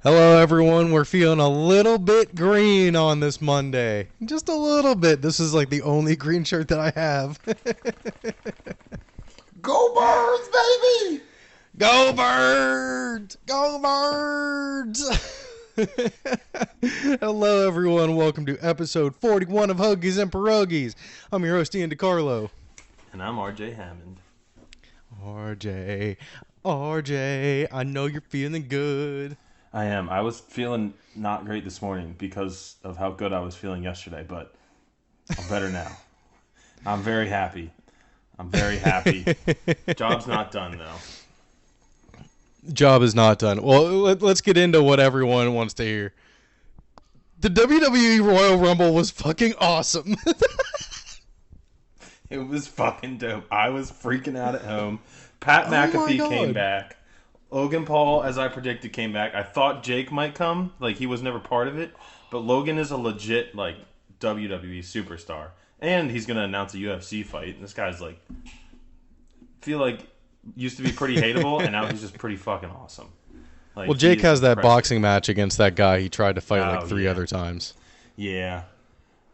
Hello, everyone. We're feeling a little bit green on this Monday. Just a little bit. This is like the only green shirt that I have. Go Birds, baby! Go Birds! Go Birds! Hello, everyone. Welcome to episode 41 of Hoagies and Pierogis. I'm your host, Ian DeCarlo. And I'm RJ Hammond. RJ, I know you're feeling good. I am. I was feeling not great this morning because of how good I was feeling yesterday, but I'm better now. I'm very happy. Job's not done, though. Job is not done. Well, let's get into what everyone wants to hear. The WWE Royal Rumble was fucking awesome. It was fucking dope. I was freaking out at home. Pat McAfee came back. Logan Paul, as I predicted, came back. I thought Jake might come. Like, he was never part of it. But Logan is a legit, like, WWE superstar. And he's going to announce a UFC fight. And this guy's, like, feel like used to be pretty hateable, and now he's just pretty fucking awesome. Like, well, Jake has that boxing match against that guy he tried to fight like three other times. Yeah.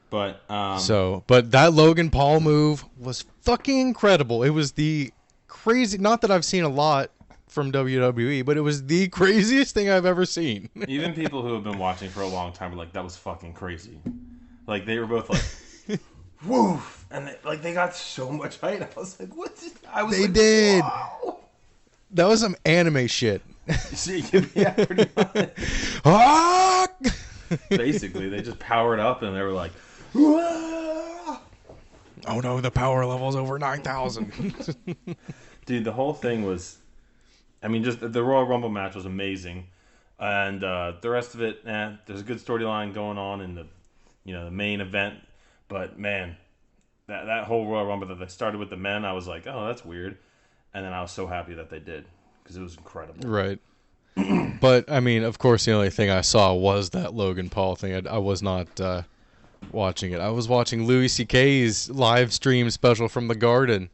But, but that Logan Paul move was fucking incredible. It was the crazy, not that I've seen a lot from WWE, but it was the craziest thing I've ever seen. Even people who have been watching for a long time were like, that was fucking crazy. Like, they were both like, woof! And they got so much height. I was like, what? They did. Wow. That was some anime shit. Yeah, pretty much. Basically, they just powered up and they were like, whoa! Oh no, the power level's over 9,000. Dude, the whole thing was, I mean, just the Royal Rumble match was amazing. And the rest of it, there's a good storyline going on in the main event. But man, that whole Royal Rumble that they started with the men, I was like, oh, that's weird. And then I was so happy that they did because it was incredible. Right. But, I mean, of course, the only thing I saw was that Logan Paul thing. I was not watching it. I was watching Louis C.K.'s live stream special from the Garden.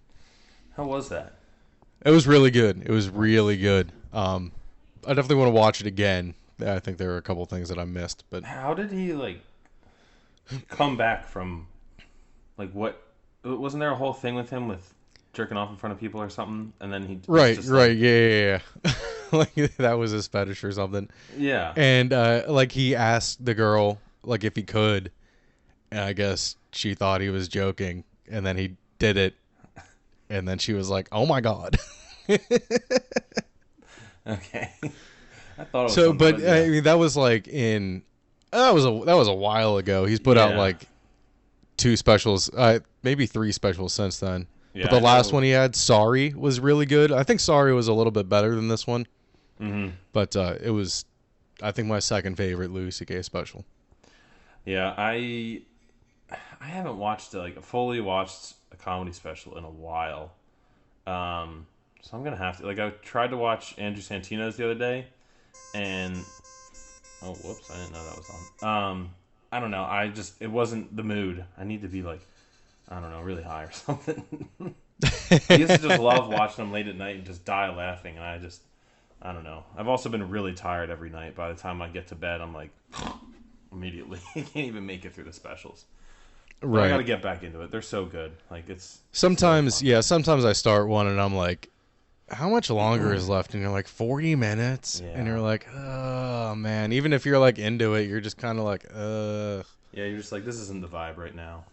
How was that? It was really good. It was really good. I definitely want to watch it again. I think there were a couple things that I missed. But how did he, like, come back from, like, what? Wasn't there a whole thing with him with jerking off in front of people or something? And then he... Right. Yeah. Like, that was his fetish or something. Yeah. And, like, he asked the girl, like, if he could. And I guess she thought he was joking. And then he did it. And then she was like, "Oh my god!" Okay, I thought it was so. But yeah. I mean, that was like that was a while ago. He's put out like 2 specials, maybe 3 specials since then. Yeah, but the last one he had, "Sorry," was really good. I think "Sorry" was a little bit better than this one. Mm-hmm. But it was, I think, my second favorite Louis C.K. special. Yeah, I haven't watched fully watched a comedy special in a while. So I'm gonna have to. Like, I tried to watch Andrew Santino's the other day, and oh, whoops, I didn't know that was on. I don't know. It wasn't the mood. I need to be like, I don't know, really high or something. I used to just love watching them late at night and just die laughing, and I don't know. I've also been really tired every night. By the time I get to bed, I'm like, immediately. I can't even make it through the specials. Right. I got to get back into it. They're so good. Like, sometimes I start one and I'm like, how much longer is left? And you're like, 40 minutes? Yeah. And you're like, oh, man. Even if you're, like, into it, you're just kind of like, ugh. Yeah, you're just like, this isn't the vibe right now.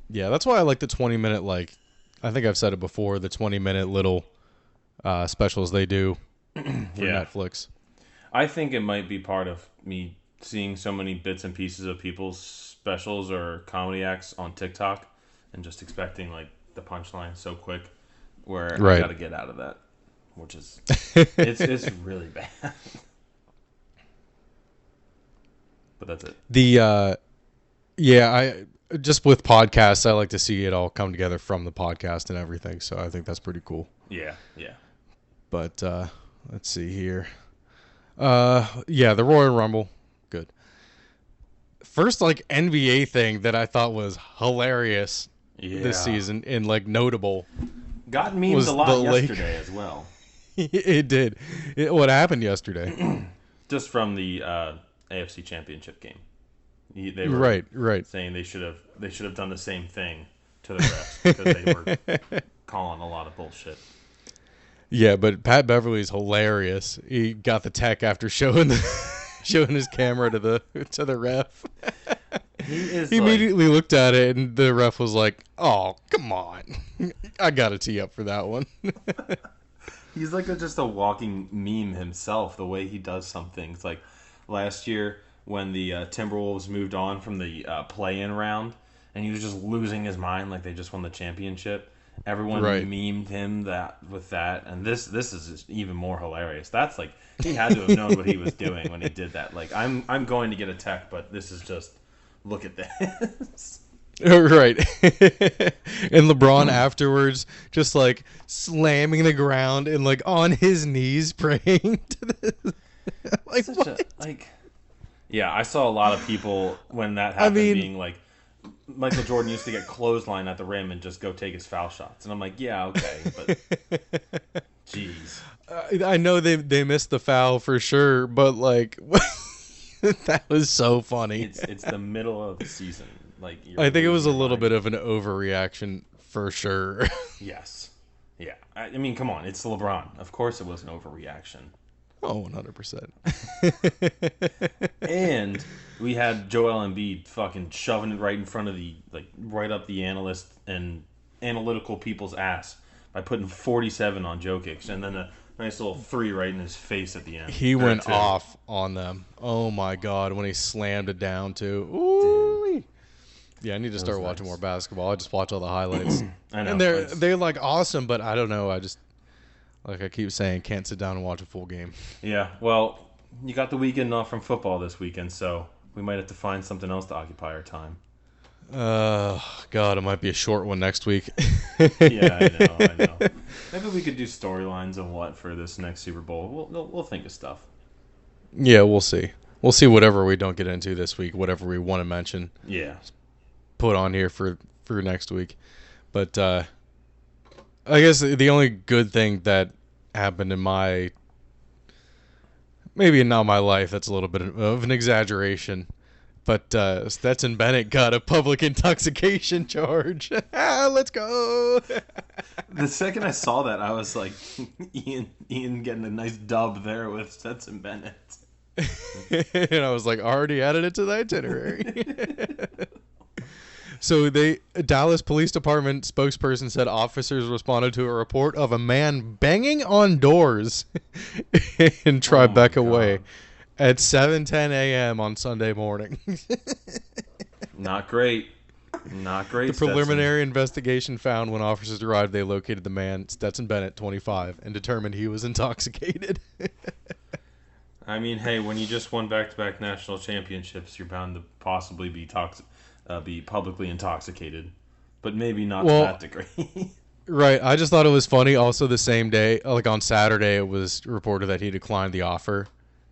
Yeah, that's why I like the 20-minute, like, I think I've said it before, the 20-minute little specials they do for Netflix. I think it might be part of me seeing so many bits and pieces of people's specials or comedy acts on TikTok and just expecting, like, the punchline so quick where I got to get out of that, which is it's really bad. But that's it. I just with podcasts, I like to see it all come together from the podcast and everything, so I think that's pretty cool. Yeah. But let's see here. The Royal Rumble, good. First, like, NBA thing that I thought was hilarious this season and, like, notable. Got memed a lot yesterday as well. It did. What happened yesterday? just from the AFC Championship game. They were Right. saying they should have done the same thing to the refs because they were calling a lot of bullshit. Yeah, but Pat Beverly's hilarious. He got the tech after showing his camera to the ref. He immediately looked at it, and the ref was like, "Oh, come on, I gotta tee up for that one." He's like just a walking meme himself. The way he does some things, like last year when the Timberwolves moved on from the play-in round, and he was just losing his mind, like they just won the championship. Everyone memed him with that, and this is just even more hilarious. That's like he had to have known what he was doing when he did that. Like I'm going to get a tech, but this is just look at this. Right. And LeBron afterwards just like slamming the ground and like on his knees praying to this. Like what? Yeah, I saw a lot of people when that happened being like, Michael Jordan used to get clothesline at the rim and just go take his foul shots. And I'm like, yeah, okay, but jeez. I know they missed the foul for sure, but like that was so funny. It's the middle of the season. Like I think it was a little bit of an overreaction for sure. Yes. Yeah. I mean, come on, it's LeBron. Of course it was an overreaction. Oh, 100%. And we had Joel Embiid fucking shoving it right in front of right up the analyst and analytical people's ass by putting 47 on Jokic, and then a nice little 3 right in his face at the end. He went off on them. Oh my God, when he slammed it down too. Ooh. Yeah, I need to start watching more basketball. I just watch all the highlights. I know. And they're like awesome, but I don't know. I just, like I keep saying, can't sit down and watch a full game. Yeah, well, you got the weekend off from football this weekend, so we might have to find something else to occupy our time. God, it might be a short one next week. Yeah, I know. Maybe we could do storylines and what for this next Super Bowl. We'll think of stuff. Yeah, we'll see. We'll see whatever we don't get into this week, whatever we want to mention. Yeah. Put on here for next week. But I guess the only good thing that happened in maybe not my life, that's a little bit of an exaggeration, but Stetson Bennett got a public intoxication charge. Let's go. The second I saw that, I was like, Ian getting a nice dub there with Stetson Bennett. And I was like, already added it to the itinerary. So Dallas Police Department spokesperson said officers responded to a report of a man banging on doors in Tribeca Way at 7:10 a.m. on Sunday morning. Not great. Not great. The preliminary investigation found when officers arrived, they located the man, Stetson Bennett, 25, and determined he was intoxicated. I mean, hey, when you just won back-to-back national championships, you're bound to possibly be publicly intoxicated, but maybe not to that degree. Right. I just thought it was funny. Also, the same day, like on Saturday, it was reported that he declined the offer.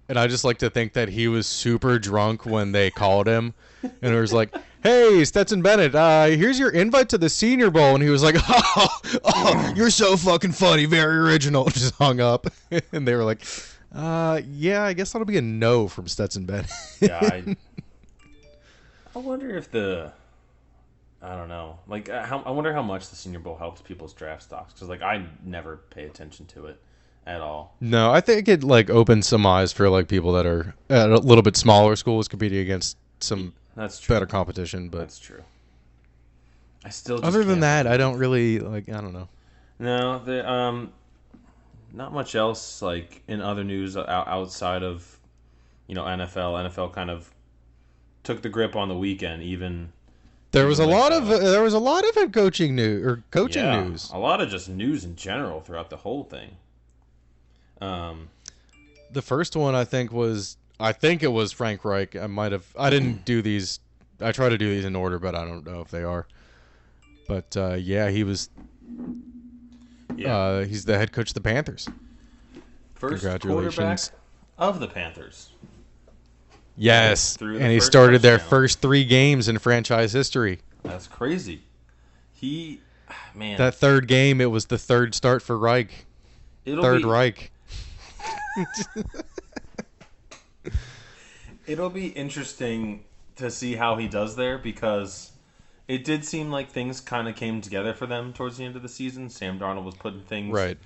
And I just like to think that he was super drunk when they called him. And it was like, hey, Stetson Bennett, here's your invite to the Senior Bowl. And he was like, oh, you're so fucking funny. Very original. Just hung up. And they were like, yeah, I guess that'll be a no from Stetson Bennett. Yeah, I wonder if I don't know. Like, I wonder how much the Senior Bowl helps people's draft stocks. Because, like, I never pay attention to it at all. No, I think it, like, opens some eyes for, like, people that are at a little bit smaller schools competing against some better competition. But that's true. I still just other than that, I don't really, like, I don't know. No, not much else, like, in other news outside of, NFL. NFL kind of took the grip on the weekend. There was a lot of head coaching news or coaching news. A lot of just news in general throughout the whole thing. The first one I think it was Frank Reich. I didn't do these. I try to do these in order, but I don't know if they are. But he was. Yeah, he's the head coach of the Panthers. First quarterback of the Panthers. Yes, and he started their first 3 games in franchise history. That's crazy. That third game, it was the third start for Reich. Reich. It'll be interesting to see how he does there because it did seem like things kind of came together for them towards the end of the season. Sam Darnold was putting things, Right.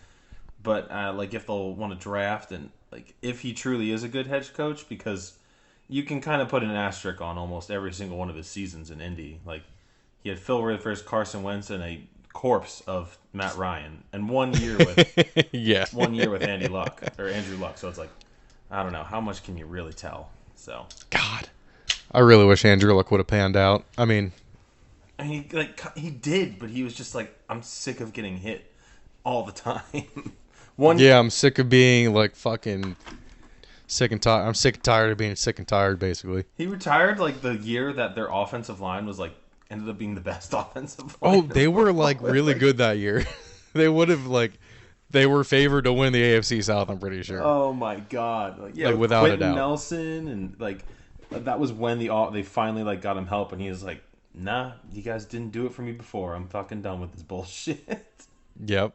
but like if they'll want to draft and like if he truly is a good head coach, because you can kind of put an asterisk on almost every single one of his seasons in Indy. Like he had Phil Rivers, Carson Wentz, and a corpse of Matt Ryan, and 1 year with Yeah. 1 year with Andy Luck or Andrew Luck. So it's like I don't know how much can you really tell. So God. I really wish Andrew Luck would have panned out. I mean, and he did, but he was just like I'm sick of getting hit all the time. yeah, I'm sick of being like fucking sick and tired. I'm sick and tired of being sick and tired, basically. He retired like the year that their offensive line was like ended up being the best offensive line. Oh, they were like really good that year. They would have like they were favored to win the AFC South. I'm pretty sure. Oh my god! Like, yeah, Like, without Quentin a doubt. Nelson and like that was when they finally like got him help, and he was like, "Nah, you guys didn't do it for me before. I'm fucking done with this bullshit." Yep.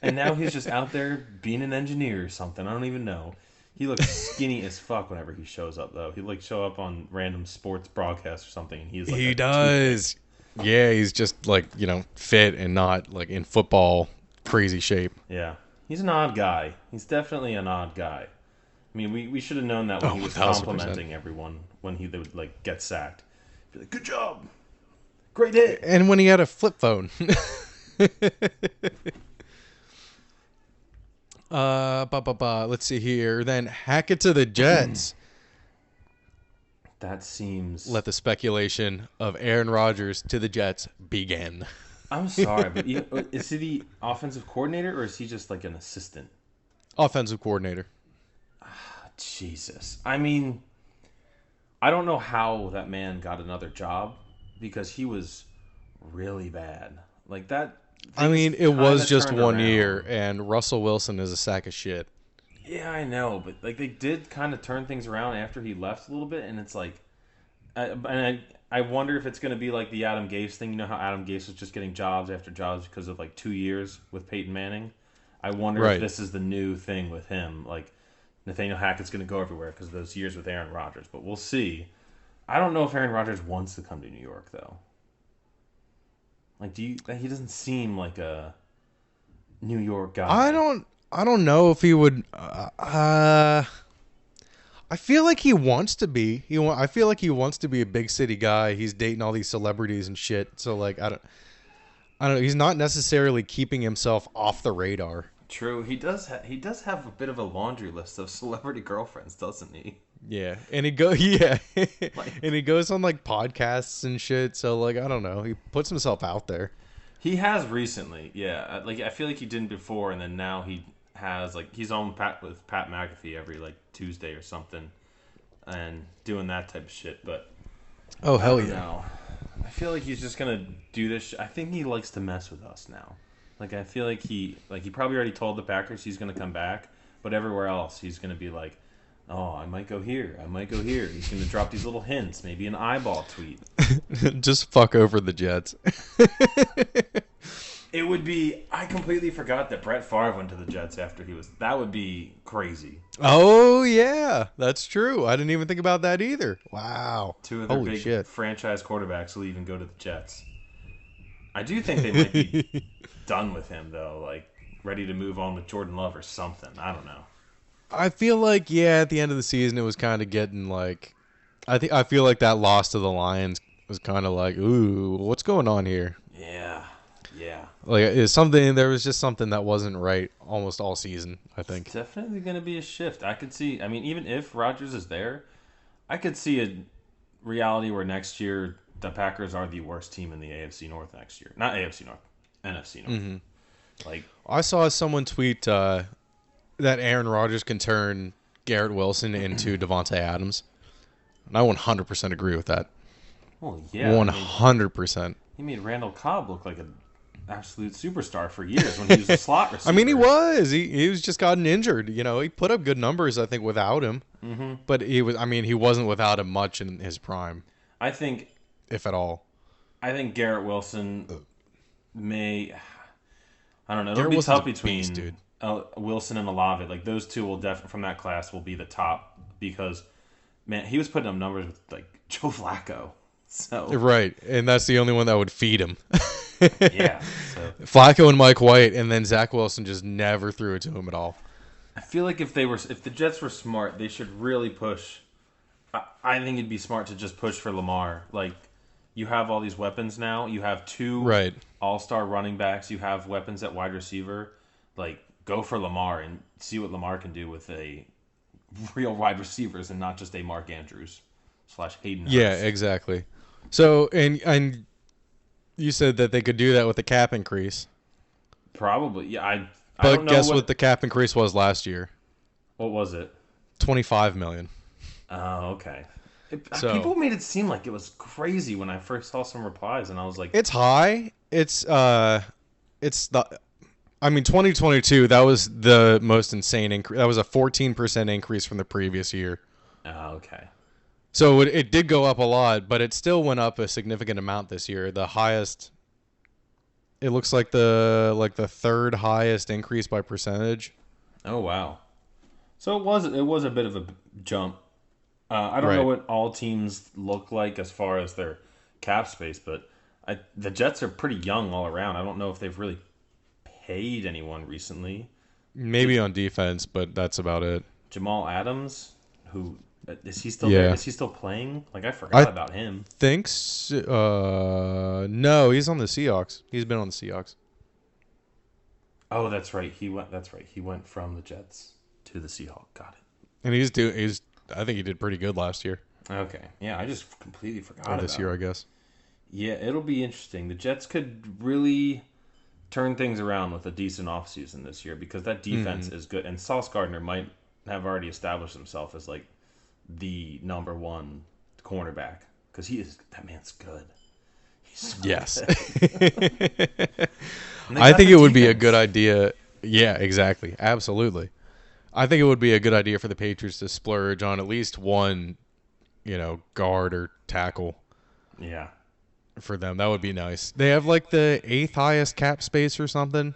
And now he's just out there being an engineer or something. I don't even know. He looks skinny as fuck whenever he shows up, though. He'd like show up on random sports broadcasts or something, and he's like, He does. Yeah, he's just like, fit and not like in football crazy shape. Yeah, he's an odd guy. He's definitely an odd guy. I mean, we should have known that when Oh, he was 1000%. complimenting everyone when they would like get sacked. Be like, "Good job, great hit." And when he had a flip phone. Let's see here. Then hack it to the Jets. That seems. Let the speculation of Aaron Rodgers to the Jets begin. I'm sorry, but is he the offensive coordinator or is he just like an assistant? Offensive coordinator. Jesus, I mean, I don't know how that man got another job because he was really bad. Like that. I mean, it things was kinda just turned 1 year, around. and Russell Wilson is a sack of shit. Yeah, I know, but like they did kind of turn things around after he left a little bit, and it's like, I wonder if it's going to be like the Adam Gase thing. You know how Adam Gase was just getting jobs after jobs because of like 2 years with Peyton Manning. I wonder Right. if this is the new thing with him. Like Nathaniel Hackett's going to go everywhere because of those years with Aaron Rodgers, but we'll see. I don't know if Aaron Rodgers wants to come to New York though. Like, he doesn't seem like a New York guy. I don't know if he would. I feel like he wants to be. I feel like he wants to be a big city guy. He's dating all these celebrities and shit. So like, I don't know. He's not necessarily keeping himself off the radar. True, he does. He does have a bit of a laundry list of celebrity girlfriends, doesn't he? Yeah, and and he goes on like podcasts and shit. So like, I don't know. He puts himself out there. He has recently, yeah. Like I feel like he didn't before, and then now he has like he's on with Pat McAfee every like Tuesday or something, and doing that type of shit. But Oh I hell don't yeah! know. I feel like he's just gonna do this. I think he likes to mess with us now. Like I feel like he probably already told the Packers he's gonna come back, but everywhere else he's gonna be like, oh, I might go here. I might go here. He's gonna drop these little hints, maybe an eyeball tweet. Just fuck over the Jets. It would be. I completely forgot that Brett Favre went to the Jets after he was. That would be crazy. Oh yeah, that's true. I didn't even think about that either. Wow. Two of their Holy big shit. franchise quarterbacks will even go to the Jets. I do think they might be done with him though, like ready to move on with Jordan Love or something. I don't know. I feel like at the end of the season it was kind of getting like I feel like that loss to the Lions was kind of like, ooh, what's going on here? Yeah. Like there was just something that wasn't right almost all season, I think. It's definitely going to be a shift. I could see. I mean, even if Rodgers is there, I could see a reality where next year the Packers are the worst team in the AFC North next year. Not AFC North, NFC North. Mm-hmm. Like I saw someone tweet that Aaron Rodgers can turn Garrett Wilson into Devontae Adams. And I 100% agree with that. well, yeah. 100%. He made Randall Cobb look like an absolute superstar for years when he was a slot receiver. I mean, he was. He was just gotten injured. He put up good numbers, I think, without him. Mm-hmm. But he wasn't without him much in his prime, I think if at all. Garrett Wilson may. I don't know. It'll Garrett be Wilson's tough a between beast, dude. Wilson and Olave. Like those two will definitely from that class will be the top because man, he was putting up numbers with like Joe Flacco. So Right, and that's the only one that would feed him. yeah, so Flacco and Mike White, and then Zach Wilson just never threw it to him at all. I feel like if the Jets were smart, they should really push. I think it'd be smart to just push for Lamar. Like, you have all these weapons now. You have two Right. all-star running backs. You have weapons at wide receiver. Like, go for Lamar and see what Lamar can do with a real wide receivers and not just a Mark Andrews / Hayden Hurst. Yeah, exactly. So, and you said that they could do that with the cap increase. Probably. Yeah, I But don't know guess what the cap increase was last year? What was it? $25 million. Oh, okay. So- People made it seem like it was crazy when I first saw some replies, and I was like, It's high. It's the. I mean, 2022. That was the most insane increase. That was a 14% increase from the previous year. oh, okay. So it did go up a lot, but it still went up a significant amount this year. The highest. It looks like the third highest increase by percentage. Oh, wow. So it was a bit of a jump. I don't know Right. what all teams look like as far as their cap space, but the Jets are pretty young all around. I don't know if they've really paid anyone recently. Maybe on defense, but that's about it. Jamal Adams, who is he still Yeah. there? Is he still playing? Like, I forgot about him. Thinks no, he's on the Seahawks. He's been on the Seahawks. Oh, that's right. He went from the Jets to the Seahawks. Got it. And I think he did pretty good last year. Okay. Yeah, I just completely forgot Or about this year, it. I guess. Yeah, it'll be interesting. The Jets could really turn things around with a decent offseason this year because that defense is good. And Sauce Gardner might have already established himself as like the number one cornerback because that man's good. He's so Yes. good. And they I got think the it would be a defense. good idea. Yeah, exactly. Absolutely. I think it would be a good idea for the Patriots to splurge on at least one, guard or tackle Yeah. for them. That would be nice. They have like the 8th highest cap space or something.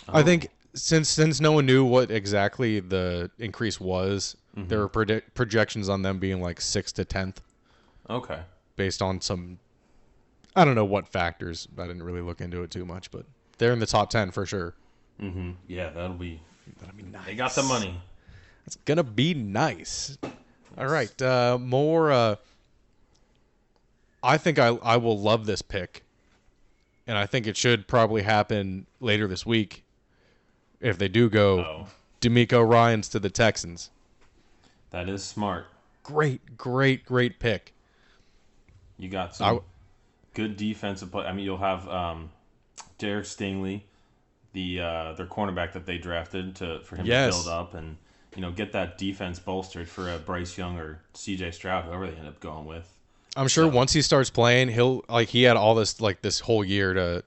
I Oh. think since no one knew what exactly the increase was, there were projections on them being like 6th to 10th Okay. based on some, I don't know what factors. I didn't really look into it too much, but they're in the top 10 for sure. Mm-hmm. Yeah, that'll be Nice. They got the money. It's gonna be nice. All right, more. I think I will love this pick, and I think it should probably happen later this week. If they do go, Oh, D'Amico Ryans to the Texans. that is smart. Great pick. You got some good defensive play. I mean, you'll have Derek Stingley, their cornerback that they drafted for him Yes. to build up and get that defense bolstered for a Bryce Young or C.J. Stroud, whoever they end up going with. I'm sure So- once he starts playing, he had all this whole year to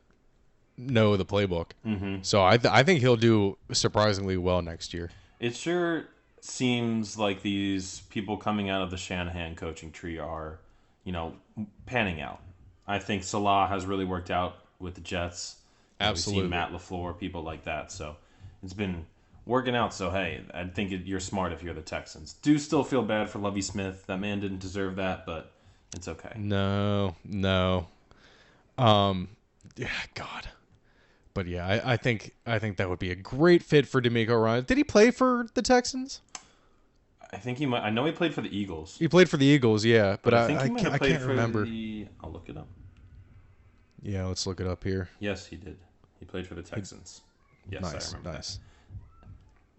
know the playbook. Mm-hmm. So I think he'll do surprisingly well next year. It sure seems like these people coming out of the Shanahan coaching tree are, panning out. I think Salah has really worked out with the Jets. We've Absolutely. seen Matt LaFleur, people like that. So it's been working out. So, hey, I think you're smart if you're the Texans. Do still feel bad for Lovie Smith. That man didn't deserve that, but it's okay. No. Yeah, God. But yeah, I think that would be a great fit for D'Amico Ryans. Did he play for the Texans? I think he might. I know he played for the Eagles. He played for the Eagles, yeah, but I think he might have played can't for remember. I'll look it up. Yeah, let's look it up here. Yes, he did. He played for the Texans. Yes, I Nice, remember nice. that.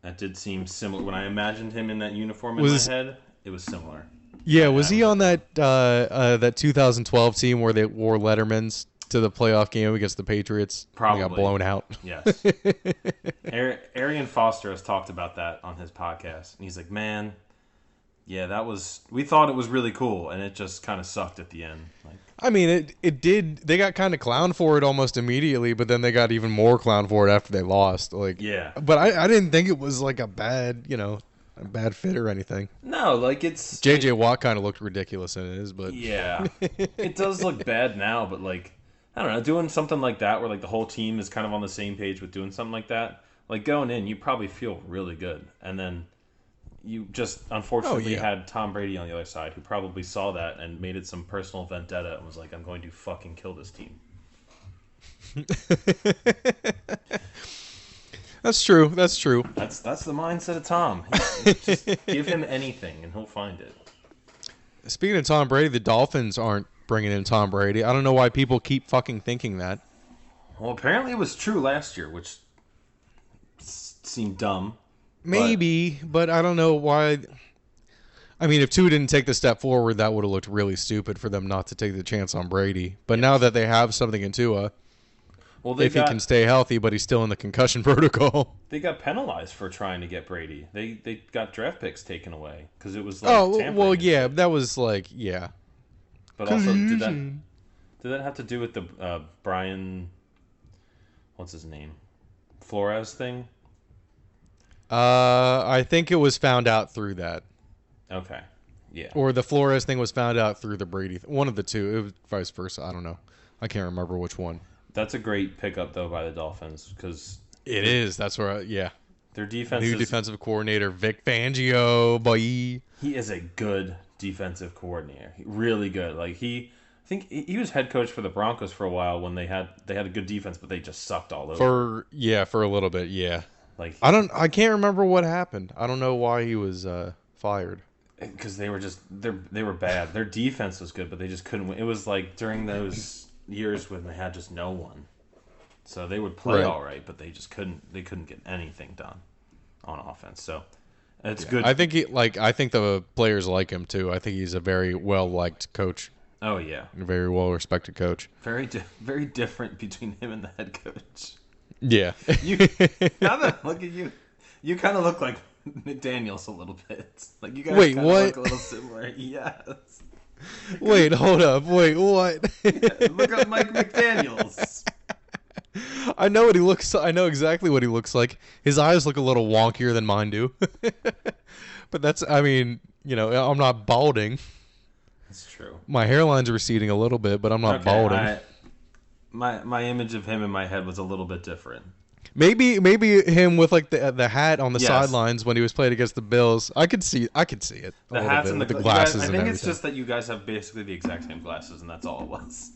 That did seem similar. When I imagined him in that uniform Was- in my head, it was similar. Yeah, was he was on that 2012 team where they wore Lettermans to the playoff game against the Patriots? And they got Probably. blown out. Yes. Arian Foster has talked about that on his podcast, and he's like, "Man, yeah, we thought it was really cool, and it just kind of sucked at the end." Like, I mean, it did. They got kind of clowned for it almost immediately, but then they got even more clowned for it after they lost. Like, yeah, but I didn't think it was like a bad fit or anything. no, like it's JJ Watt kind of looked ridiculous in his, but Yeah, it does look bad now, but like I don't know, doing something like that where like the whole team is kind of on the same page with doing something like that, like going in, you probably feel really good, and then you just Oh unfortunately yeah. had Tom Brady on the other side, who probably saw that and made it some personal vendetta and was like, "I'm going to fucking kill this team." That's true. That's true. That's the mindset of Tom. Just give him anything and he'll find it. Speaking of Tom Brady, the Dolphins aren't bringing in Tom Brady. I don't know why people keep fucking thinking that. Well, apparently it was true last year, which seemed dumb. But Maybe, but I don't know why. I mean, if Tua didn't take the step forward, that would have looked really stupid for them not to take the chance on Brady. But now yes. that they have something in Tua, Well, if he can stay healthy, but he's still in the concussion protocol. they got penalized for trying to get Brady. They got draft picks taken away because it was like Oh, tampering well, and yeah, shit. that was like, yeah. But also, did that have to do with the Brian, what's his name, Flores thing? I think it was found out through that. Okay, yeah. Or the Flores thing was found out through the Brady. One of the two. It was vice versa. I don't know. I can't remember which one. That's a great pickup though by the Dolphins because It is. That's where, yeah. their defense New is defensive coordinator, Vic Fangio, boy. he is a good defensive coordinator. Really good. Like I think he was head coach for the Broncos for a while when they had a good defense, but they just sucked all over. For a little bit, yeah. Like I can't remember what happened. I don't know why he was fired. because they were just they were bad. Their defense was good, but they just couldn't win. It was like during those years when they had just no one, so they would play Right. all right, but they just couldn't. They couldn't get anything done on offense. So it's good. I think I think the players like him too. I think he's a very well liked coach, Oh yeah, a very well respected coach. very different between him and the head coach. Yeah. You now that I look at you, you kind of look like McDaniels a little bit. Like you guys Wait, kinda what? look a little similar. Yes. Wait, hold up. Wait, what? Look at Mike McDaniels. I know what he looks. I know exactly what he looks like. His eyes look a little wonkier than mine do. But that's. I mean, I'm not balding. That's true. My hairline's receding a little bit, but I'm not Okay, balding. my image of him in my head was a little bit different. Maybe him with like the hat on the Yes. sidelines when he was playing against the Bills. I could see it. A The little hats bit and with the the you glasses guys, I and think everything. it's just that you guys have basically the exact same glasses, and that's all it was.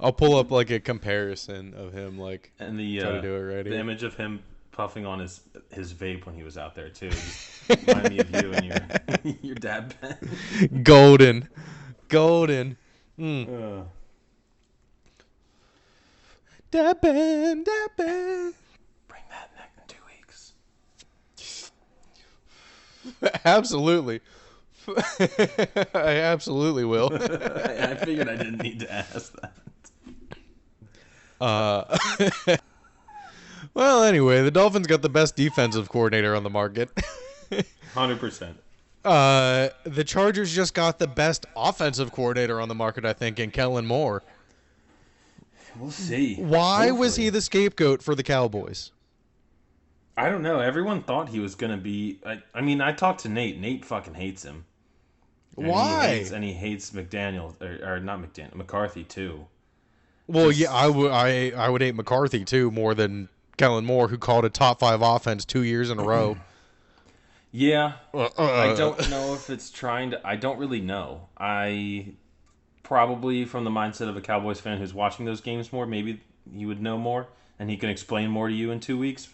I'll pull up like a comparison of him, like And the try to do it right the here. image of him puffing on his vape when he was out there too. Just remind me of you and your dad Ben. golden. Dabbing. Bring that neck in 2 weeks. Absolutely. I absolutely will. I figured I didn't need to ask that. Well, anyway, the Dolphins got the best defensive coordinator on the market. 100%. The Chargers just got the best offensive coordinator on the market, I think, in Kellen Moore. We'll see. Why was Hopefully. he the scapegoat for the Cowboys? I don't know. Everyone thought he was gonna be. I mean, I talked to Nate. Nate fucking hates him. And Why? He hates McDaniel or not McDaniel, McCarthy too. Well, yeah, I would hate McCarthy too more than Kellen Moore, who called a top 5 offense 2 years in a row. Yeah, I don't know if it's trying to. I don't really know. I probably from the mindset of a Cowboys fan who's watching those games more, maybe he would know more and he can explain more to you in 2 weeks.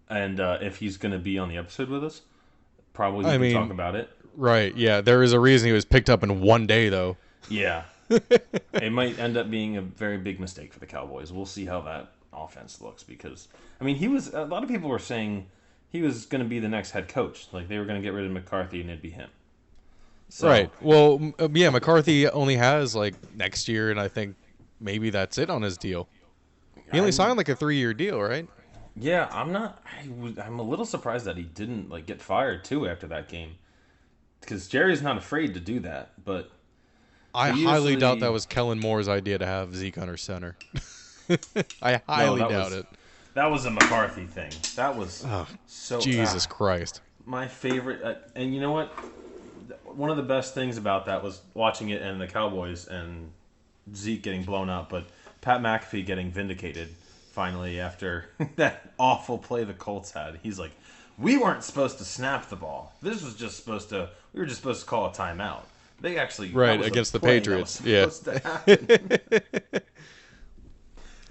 And if he's going to be on the episode with us, probably we can talk about it. Right, yeah. There is a reason he was picked up in one day, though. Yeah. It might end up being a very big mistake for the Cowboys. We'll see how that offense looks because, I mean, a lot of people were saying he was going to be the next head coach. Like, they were going to get rid of McCarthy and it'd be him. So, Right. Well, yeah, McCarthy only has, like, next year, and I think maybe that's it on his deal. He only signed, like, a 3-year deal, right? Yeah, I'm a little surprised that he didn't, like, get fired, too, after that game. Because Jerry's not afraid to do that, but... I He highly usually- doubt that was Kellen Moore's idea to have Zeke under center. I highly doubt it. That was a McCarthy thing. That was so... Jesus Christ. My favorite... and you know what? One of the best things about that was watching it and the Cowboys and Zeke getting blown up, but Pat McAfee getting vindicated finally after that awful play the Colts had. He's like, we weren't supposed to snap the ball. This was just supposed to. We were just supposed to call a timeout. They actually right against the Patriots. Yeah, to happen.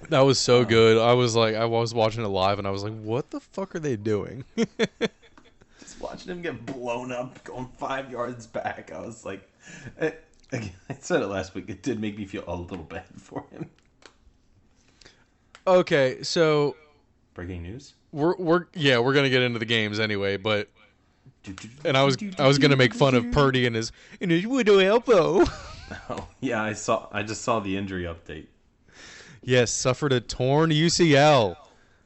that was so good. I was watching it live, and I was like, "What the fuck are they doing?" Just watching him get blown up, going 5 yards back. I was like, I said it last week. It did make me feel a little bad for him. Okay, so Breaking news. we're gonna get into the games anyway, but and I was gonna make fun of Purdy and his widow elbow. Oh yeah, I just saw the injury update. Yes, suffered a torn UCL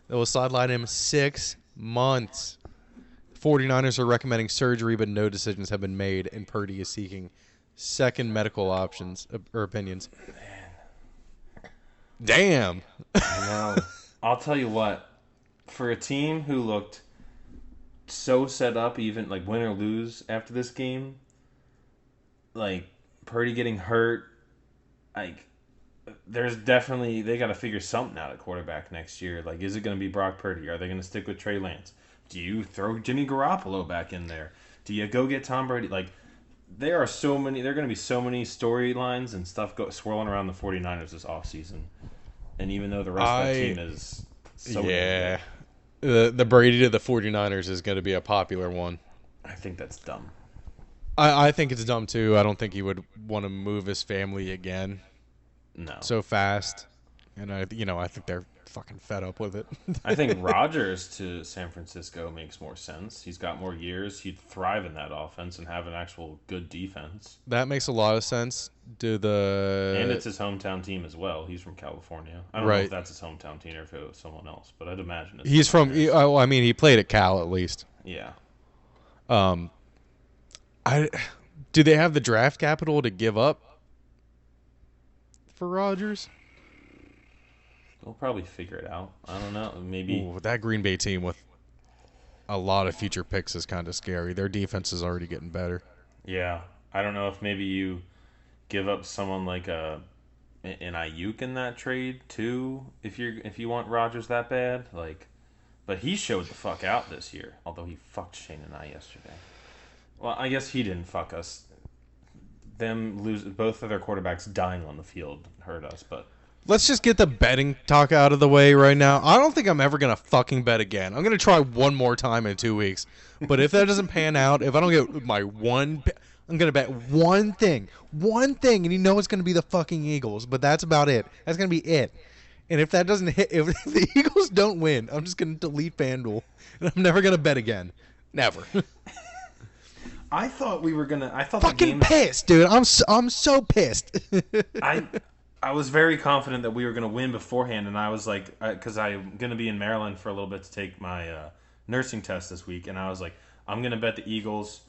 that will sideline him 6 months. 49ers are recommending surgery, but no decisions have been made, and Purdy is seeking second medical options or opinions. Damn. I know. I'll tell you what. For a team who looked so set up, even like win or lose after this game, like Purdy getting hurt, like there's definitely they got to figure something out at quarterback next year. Like, is it going to be Brock Purdy? Are they going to stick with Trey Lance? Do you throw Jimmy Garoppolo back in there? Do you go get Tom Brady? Like, there are so many. There are going to be so many storylines and stuff swirling around the 49ers this offseason. And even though the rest of that team is so yeah, the Brady to the 49ers is going to be a popular one. I think that's dumb. I think it's dumb too. I don't think he would want to move his family again. No. So fast, and I think they're fucking fed up with it. I think Rodgers to San Francisco makes more sense. He's got more years. He'd thrive in that offense and have an actual good defense. That makes a lot of sense. And it's his hometown team as well. He's from California. I don't know if that's his hometown team or if it was someone else, but I'd imagine it's he's from. He played at Cal at least. Yeah. Do they have the draft capital to give up for Rodgers? They'll probably figure it out. I don't know. Maybe. Ooh, that Green Bay team with a lot of future picks is kind of scary. Their defense is already getting better. Yeah. I don't know if maybe you give up someone like an Ayuk in that trade too, if you want Rodgers that bad. Like, but he showed the fuck out this year. Although he fucked Shane and I yesterday. Well, I guess he didn't fuck us. Them lose both of their quarterbacks dying on the field hurt us, but. Let's just get the betting talk out of the way right now. I don't think I'm ever going to fucking bet again. I'm going to try one more time in 2 weeks. But if that doesn't pan out, if I don't get my one, I'm going to bet one thing, and you know it's going to be the fucking Eagles. But that's about it. That's going to be it. And if that doesn't hit, if the Eagles don't win, I'm just going to delete FanDuel. And I'm never going to bet again. Never. I thought we were going to, fucking pissed, dude. I'm so pissed. I was very confident that we were going to win beforehand, and I was like, because I'm going to be in Maryland for a little bit to take my nursing test this week, and I was like, I'm going to bet the Eagles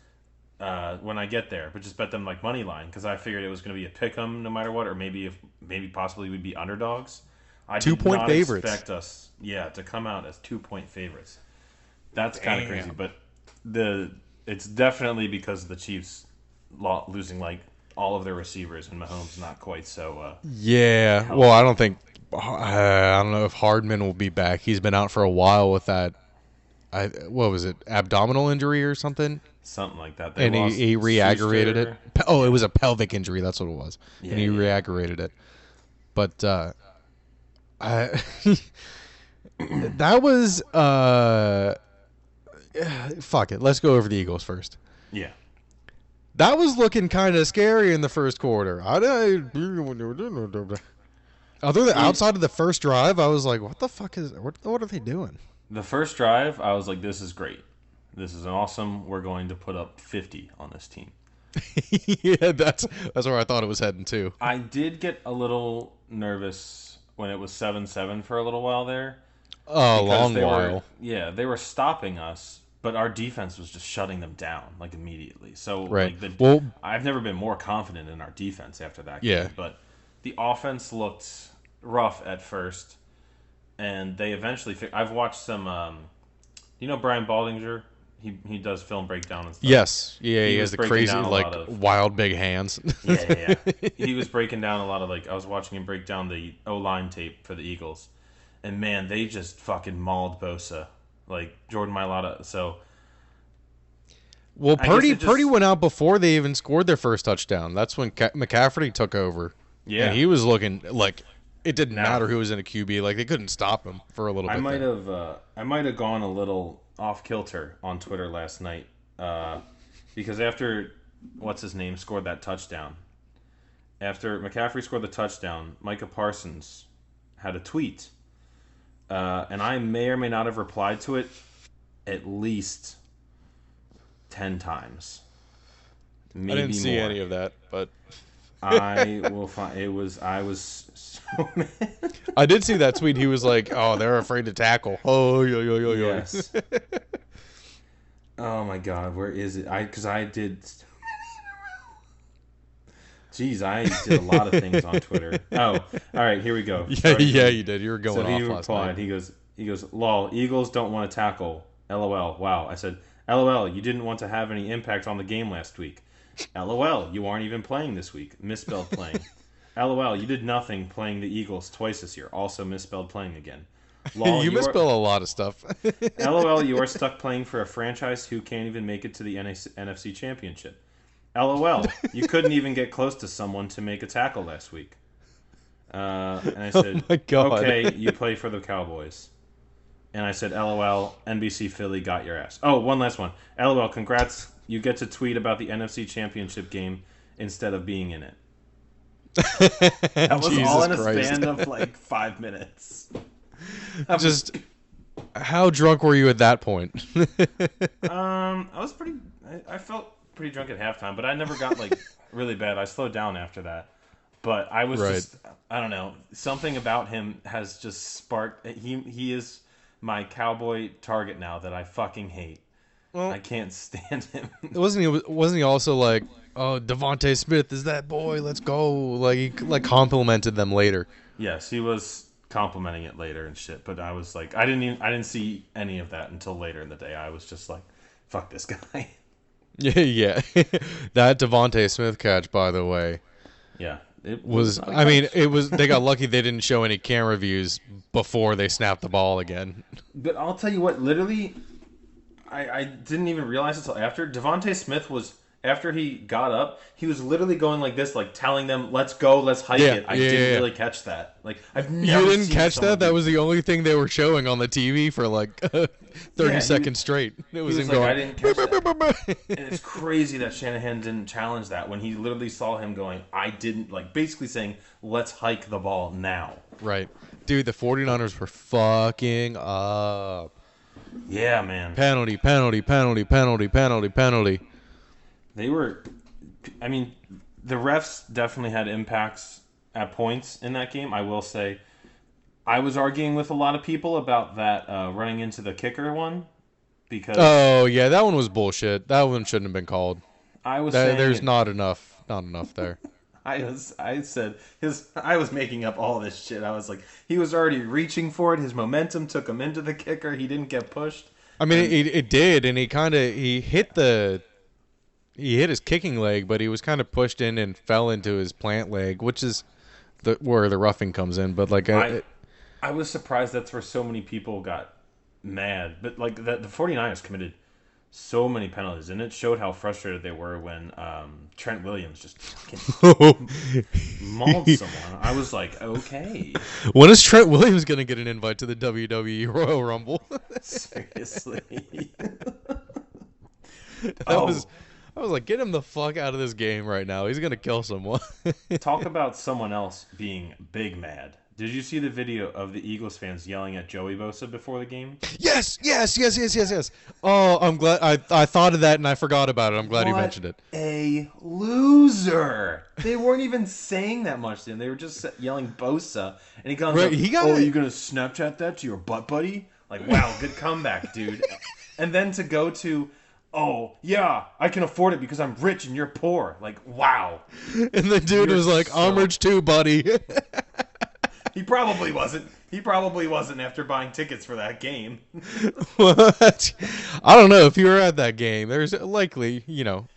when I get there, but just bet them like money line, because I figured it was going to be a pick 'em no matter what, or maybe possibly we'd be underdogs. I 2-point favorites. Expect us, to come out as 2-point favorites. That's kind of crazy, but it's definitely because of the Chiefs losing like all of their receivers and Mahomes not quite so. Yeah, well, I don't know if Hardman will be back. He's been out for a while with that. What was it? Abdominal injury or something? Something like that. And he re-aggravated it. Oh, it was a pelvic injury. That's what it was. Yeah, and he re-aggravated it. But that was fuck it. Let's go over the Eagles first. Yeah. That was looking kind of scary in the first quarter. Other than outside of the first drive, I was like, "What the fuck what are they doing?" The first drive, I was like, "This is great. This is awesome. We're going to put up 50 on this team." Yeah, that's where I thought it was heading too. I did get a little nervous when it was 7-7 for a little while there. Oh, a long while. They were stopping us. But our defense was just shutting them down like immediately. So right. I've never been more confident in our defense after that game. Yeah. But the offense looked rough at first, and they eventually. I've watched some. Brian Baldinger? He does film breakdown and stuff. Yes. Yeah. He has the crazy wild big hands. Yeah. He was breaking down a lot of I was watching him break down the O-line tape for the Eagles. And man, they just fucking mauled Bosa, like Jordan Mailata. So Well, I guess Purdy it Purdy just went out before they even scored their first touchdown. That's when McCaffrey took over, and yeah. he was looking like it didn't Now matter who was in a QB. Like they couldn't stop him for a little bit there. I might have gone a little off kilter on Twitter last night because after what's his name scored that touchdown, after McCaffrey scored the touchdown, Micah Parsons had a tweet, and I may or may not have replied to it at least 10 times, I didn't maybe see more. any of that, but I will find it was I was so mad. I did see that tweet. He was like, "Oh, they're afraid to tackle." Oh, yo, yo, yo, yo. Yes. Oh my God, where is it? Because I did. Jeez, I did a lot of things on Twitter. Oh, all right, here we go. Yeah, yeah, you did. You were going So he off last night. replied. He goes, "Lol, Eagles don't want to tackle. LOL. Wow." I said, "LOL, you didn't want to have any impact on the game last week. LOL, you aren't even playing this week. Misspelled playing. LOL, you did nothing playing the Eagles twice this year. Also misspelled playing again. Lol, You misspell a lot of stuff. LOL, you are stuck playing for a franchise who can't even make it to the NFC Championship. LOL, you couldn't even get close to someone to make a tackle last week." And I Oh said, my God. "Okay, you play for the Cowboys." And I said, "LOL, NBC Philly got your ass." Oh, one last one. LOL, congrats. You get to tweet about the NFC Championship game instead of being in it. That was Jesus all in a Christ. span of like 5 minutes. Just how drunk were you at that point? I was pretty. I felt pretty drunk at halftime, but I never got like really bad. I slowed down after that. But I was Right. just. I don't know. Something about him has just sparked. He is my cowboy target now that I fucking hate. Well, I can't stand him. wasn't he also like, "Oh, Devontae Smith is that boy? Let's go!" Like he like complimented them later. Yes, he was complimenting it later and shit. But I was like, I didn't see any of that until later in the day. I was just like, fuck this guy. Yeah, yeah. That Devontae Smith catch, by the way, Yeah, it was. not a I mean, catch. it was. They got lucky they didn't show any camera views before they snapped the ball again. But I'll tell you what, literally, I didn't even realize it until after. Devontae Smith was, after he got up, he was literally going like this, like telling them, let's go, let's hike Yeah, it. I yeah, didn't yeah. really catch that. Like, I've never You didn't seen catch someone that? That do- was the only thing they were showing on the TV for like 30 he- seconds straight. It was was him like, going. "I didn't catch that." And it's crazy that Shanahan didn't challenge that when he literally saw him going, I didn't, like, basically saying, let's hike the ball now. Right. Dude, the 49ers were fucking up. Yeah, man. Penalty, penalty, penalty, penalty, penalty, penalty. They were, I mean, the refs definitely had impacts at points in that game. I will say, I was arguing with a lot of people about that running into the kicker one because Oh, yeah, that one was bullshit. That one shouldn't have been called. I was saying There's not enough there. I said I was making up all this shit. I was like, he was already reaching for it. His momentum took him into the kicker. He didn't get pushed. I mean, it did, and he hit his kicking leg, but he was kind of pushed in and fell into his plant leg, which is where the roughing comes in. But like, I was surprised that's where so many people got mad. But like the 49ers committed so many penalties, and it showed how frustrated they were when Trent Williams just fucking mauled someone. I was like, okay, when is Trent Williams gonna get an invite to the WWE Royal Rumble? seriously. I was like, get him the fuck out of this game right now. He's gonna kill someone. Talk about someone else being big mad. Did you see the video of the Eagles fans yelling at Joey Bosa before the game? Yes. Oh, I'm glad I thought of that and I forgot about it. I'm glad you mentioned it. A loser. They weren't even saying that much to him. They were just yelling Bosa. And he comes Right, up, he got "Oh, are it. you going to Snapchat that to your butt buddy?" Like, wow, good comeback, dude. And then to go to, "Oh, yeah, I can afford it because I'm rich and you're poor." Like, wow. And the dude You're was like, so- "I'm rich too, buddy." He probably wasn't. He probably wasn't after buying tickets for that game. What? I don't know. If you were at that game, there's likely,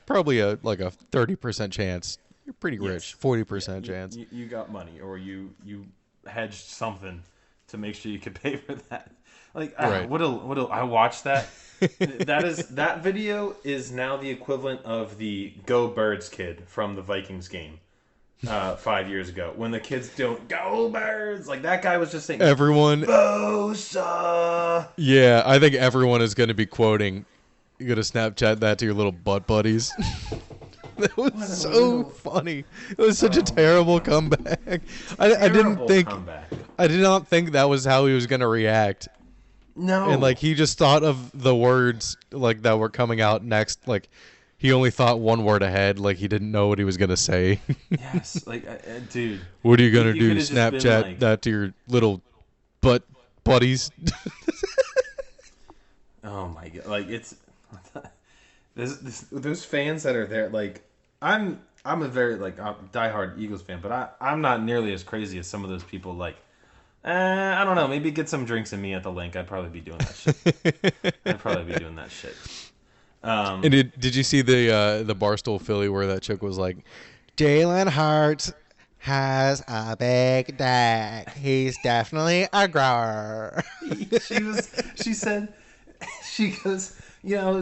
probably a 30% chance. You're pretty rich. 40% chance. You got money, or you hedged something to make sure you could pay for that. Like, Right. I watched that. That video is now the equivalent of the Go Birds kid from the Vikings game 5 years ago when the kids don't go Birds. Like that guy was just saying Everyone, Bosa. yeah, I think everyone is going to be quoting. You're going to Snapchat that to your little butt buddies. That was so funny. It was such a terrible comeback. I didn't think. Comeback. I did not think that was how he was going to react. No. And like he just thought of the words like that were coming out next. Like he only thought one word ahead. Like he didn't know what he was going to say. Yes, like dude. What are you going to You do? could've just been Snapchat like- that to your little butt buddies? Oh my god! Like it's those fans that are there. Like I'm a very diehard Eagles fan, but I'm not nearly as crazy as some of those people. Like I don't know. Maybe get some drinks in me at the link. I'd probably be doing that shit. And did you see the Barstool Philly where that chick was like, Jalen Hurts has a big dick. He's definitely a grower. She goes,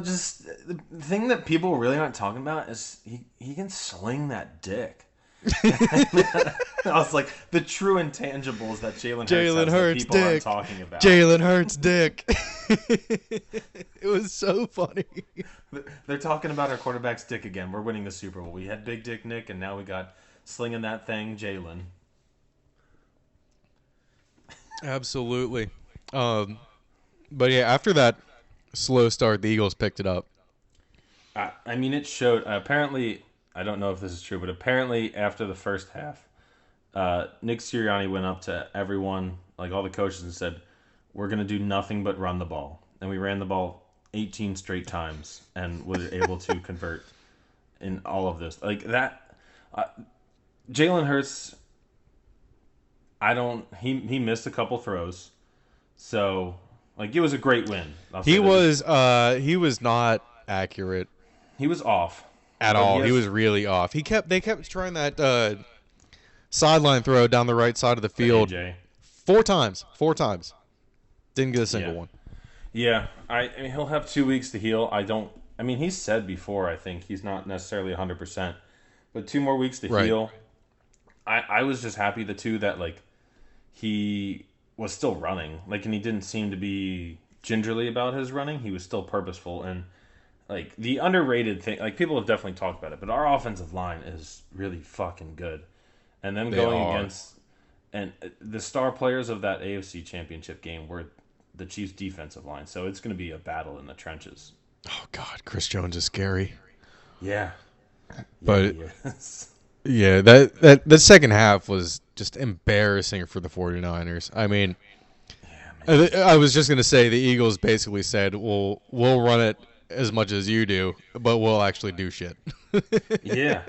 just the thing that people really aren't talking about is he can sling that dick. I was like, the true intangibles that Jalen Hurts people aren't talking about. Jalen Hurts dick. It was so funny. They're talking about our quarterback's dick again. We're winning the Super Bowl. We had Big Dick Nick, and now we got slinging that thing, Jalen. Absolutely. But yeah, after that slow start, the Eagles picked it up. I mean, it showed. Apparently, I don't know if this is true, but apparently after the first half, Nick Sirianni went up to everyone, like all the coaches, and said, "We're going to do nothing but run the ball." And we ran the ball 18 straight times and were able to convert in all of this. Like that, Jalen Hurts, he missed a couple throws. So, like, it was a great win. He was not accurate He was off. at all. He was really off. They kept trying that sideline throw down the right side of the field AJ. four times. Didn't get a single one. Yeah, I mean, he'll have 2 weeks to heal. He's said before, I think he's not necessarily 100%, but 2 more weeks to heal. I was just happy that like he was still running, like, and he didn't seem to be gingerly about his running. He was still purposeful, and like the underrated thing, like people have definitely talked about it, but our offensive line is really fucking good, and them against and the star players of that AFC Championship game were the Chiefs' defensive line, so it's going to be a battle in the trenches. Oh God, Chris Jones is scary. Yeah, But yes. yeah, that second half was just embarrassing for the 49ers. I mean, I was just going to say the Eagles basically said, we'll run it as much as you do, but we'll actually do shit. Yeah,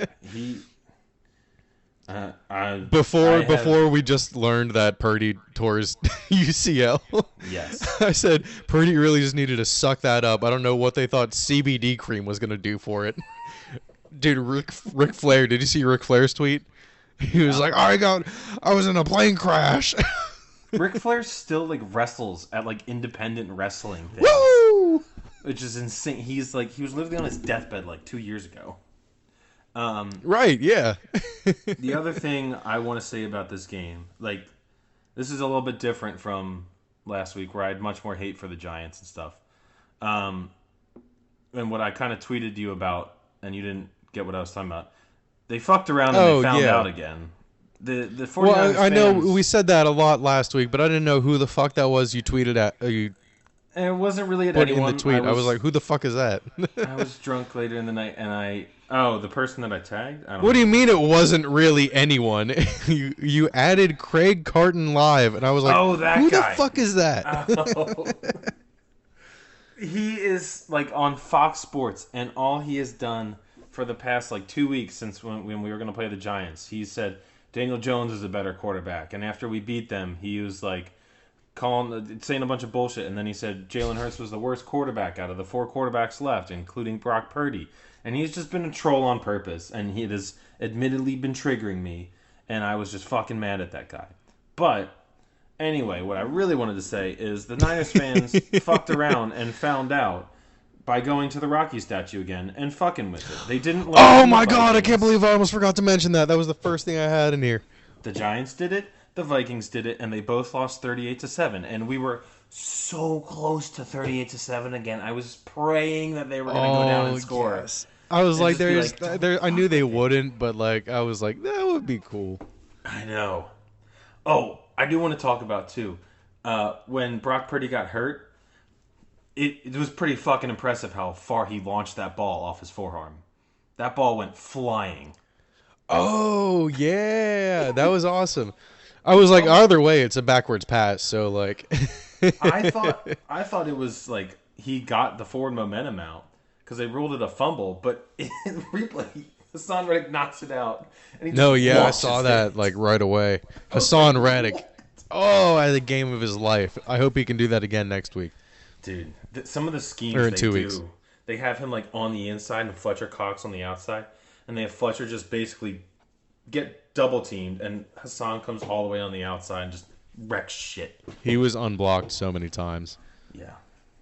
Before we just learned that Purdy tore his UCL. Yes. I said Purdy really just needed to suck that up. I don't know what they thought CBD cream was going to do for it. Dude, Ric Flair, did you see Ric Flair's tweet? He was like, I was in a plane crash. Ric Flair still like wrestles at like independent wrestling things. Woo! Which is insane. He was literally on his deathbed like 2 years ago. Right, yeah. The other thing I want to say about this game, like, this is a little bit different from last week where I had much more hate for the Giants and stuff. And what I kind of tweeted to you about, and you didn't get what I was talking about, they fucked around and they found out again. The 49ers Well, I know fans, we said that a lot last week, but I didn't know who the fuck that was you tweeted at. You and it wasn't really at put anyone. in the tweet. I was like, who the fuck is that? I was drunk later in the night, and the person that I tagged? I don't What do know. you mean it wasn't really anyone? You added Craig Carton live, and I was like, Oh, that who guy. the fuck is that? Oh. He is like on Fox Sports, and all he has done for the past like 2 weeks since when we were going to play the Giants, he said Daniel Jones is a better quarterback, and after we beat them, he was like saying a bunch of bullshit, and then he said Jalen Hurts was the worst quarterback out of the 4 quarterbacks left, including Brock Purdy, and he's just been a troll on purpose, and it has admittedly been triggering me, and I was just fucking mad at that guy. But Anyway, what I really wanted to say is the Niners fans fucked around and found out by going to the Rocky statue again and fucking with it. They didn't learn Oh from the my god, I Vikings. can't believe I almost forgot to mention that. That was the first thing I had in here. The Giants did it, the Vikings did it, and they both lost 38-7. And we were so close to 38-7 again. I was praying that they were going to go down and score. Yes. I was And like, just be like, there. I knew they wouldn't, but like, I was like, that would be cool. I know. Oh, I do want to talk about too. When Brock Purdy got hurt, it was pretty fucking impressive how far he launched that ball off his forearm. That ball went flying. Oh yeah, that was awesome. I was like, either way, it's a backwards pass. So like, I thought it was like he got the forward momentum out because they ruled it a fumble, but in replay, Hassan Reddick knocks it out. And he no, just yeah, I launches saw it. that like right away. Hassan Reddick. Oh, had the game of his life. I hope he can do that again next week. Dude, some of the schemes Or in they 2 do, weeks. they have him like on the inside and Fletcher Cox on the outside, and they have Fletcher just basically get double teamed, and Hassan comes all the way on the outside and just wrecks shit. He was unblocked so many times. Yeah.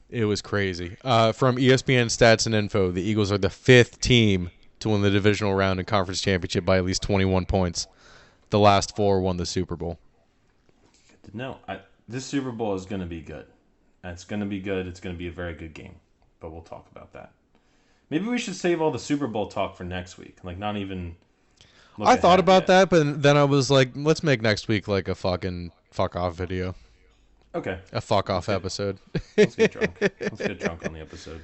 It was crazy. From ESPN Stats and Info, the Eagles are the 5th team to win the divisional round and conference championship by at least 21 points. The last 4 won the Super Bowl. No, this Super Bowl is going to be good. It's going to be good. It's going to be a very good game. But we'll talk about that. Maybe we should save all the Super Bowl talk for next week. Like, not even... I thought about that, but then I was like, let's make next week like a fucking fuck off video. Okay. A fuck off episode. Let's get drunk. Let's get drunk on the episode.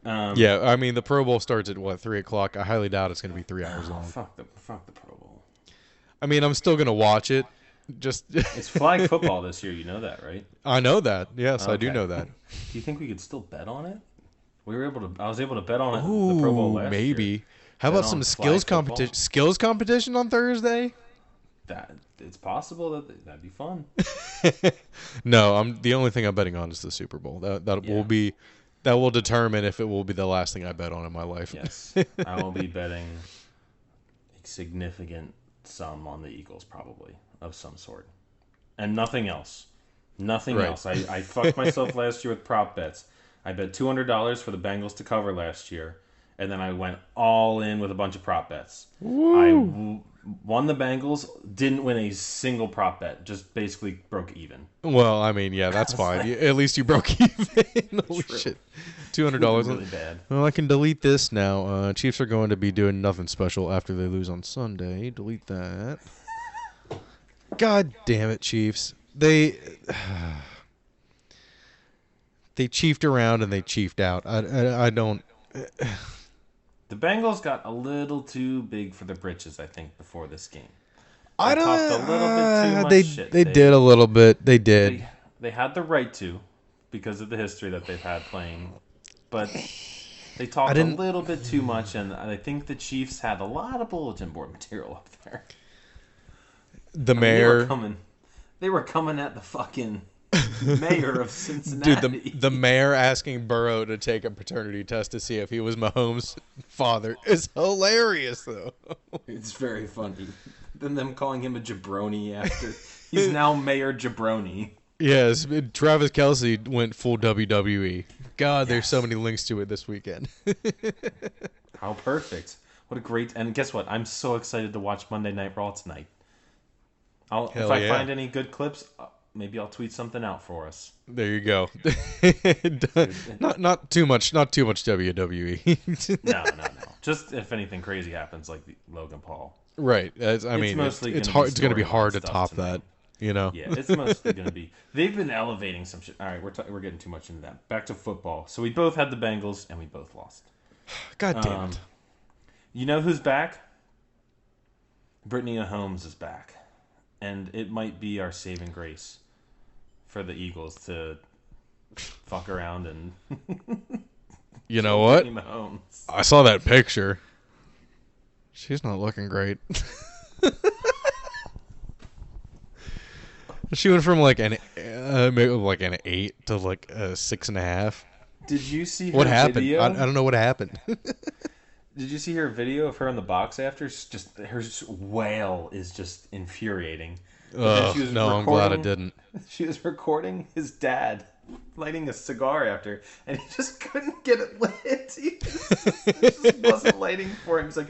Yeah, I mean, the Pro Bowl starts at, what, 3 o'clock? I highly doubt it's going to be 3 hours long. Fuck the Pro Bowl. I mean, I'm still going to watch it. Just It's flag football this year. You know that, right? I know that. Yes, I do Okay. know that. Do you think we could still bet on it? I was able to bet on it. The Pro Bowl Ooh, last maybe. year. How Bet about on some flag football? skills competition on Thursday? That it's possible that'd be fun. No, the only thing I'm betting on is the Super Bowl. Yeah. That will determine if it will be the last thing I bet on in my life. Yes, I will be betting a significant sum on the Eagles, probably of some sort, and nothing else. Nothing Right. else. I fucked myself last year with prop bets. I bet $200 for the Bengals to cover last year, and then I went all in with a bunch of prop bets. I won the Bengals, didn't win a single prop bet, just basically broke even. Well, I mean, yeah, that's fine. At least you broke even. Holy True. shit. $200. Really bad. Well, I can delete this now. Chiefs are going to be doing nothing special after they lose on Sunday. Delete that. God damn it, Chiefs. They chiefed around and they chiefed out. I don't... The Bengals got a little too big for the britches, I think, before this game. I don't. talked a little bit too much they shit. they did a little bit. They did. They had the right to, because of the history that they've had playing, but they talked a little bit too much, and I think the Chiefs had a lot of bulletin board material up there. The mayor, they were coming at the fucking mayor of Cincinnati. dude. The mayor asking Burrow to take a paternity test to see if he was Mahomes' father is hilarious, though. It's very funny. Then them calling him a jabroni after he's now Mayor Jabroni. Yes, Travis Kelce went full WWE. God, there's so many links to it this weekend. How perfect. What a great... And guess what? I'm so excited to watch Monday Night Raw tonight. If I find any good clips, maybe I'll tweet something out for us. There you go. not too much WWE. No. Just if anything crazy happens, like Logan Paul. Right. It's hard. It's going to be hard to top that. You know. Yeah, it's mostly going to be. They've been elevating some shit. All right, we're getting too much into that. Back to football. So we both had the Bengals and we both lost. God damn it. You know who's back? Brittany Mahomes is back, and it might be our saving grace for the Eagles to fuck around and. You know what? Mahomes. I saw that picture. She's not looking great. She went from like an 8 to like a 6.5. Did you see her What happened? video? I don't know what happened. Did you see her video of her in the box after? Her wail is just infuriating. But then Ugh, no, I'm glad I didn't. she was recording his dad lighting a cigar after, and he just couldn't get it lit. It just wasn't lighting for him. He's like,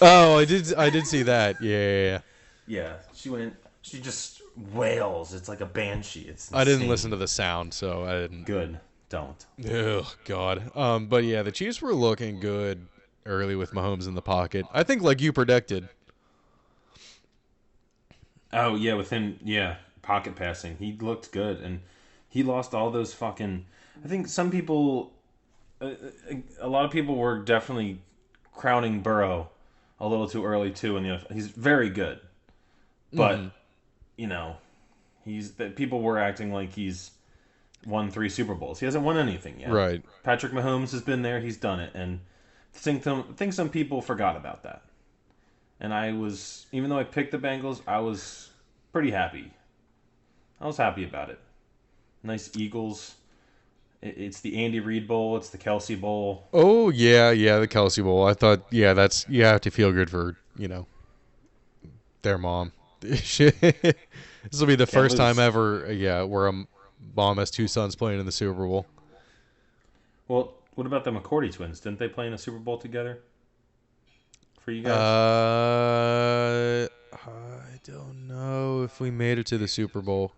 Oh, I did see that. Yeah. yeah, she just wails. It's like a banshee. It's I didn't insane. listen to the sound, so I didn't. Good. Don't. Oh God. But yeah, the Chiefs were looking good early with Mahomes in the pocket. I think like you predicted. Oh yeah, pocket passing. He looked good, and he lost all those fucking. I think some people, a lot of people were definitely crowning Burrow a little too early too. In the NFL. He's very good, but you know, people were acting like he's won 3 Super Bowls. He hasn't won anything yet. Right. Patrick Mahomes has been there. He's done it, and think some people forgot about that. And even though I picked the Bengals, I was pretty happy. I was happy about it. Nice Eagles. It's the Andy Reid Bowl. It's the Kelsey Bowl. Oh yeah, the Kelsey Bowl. I thought, yeah, that's you have to feel good for their mom. This will be the first time ever, where a mom has 2 sons playing in the Super Bowl. Well, what about the McCourty twins? Didn't they play in a Super Bowl together? For you guys? I don't know if we made it to the Super Bowl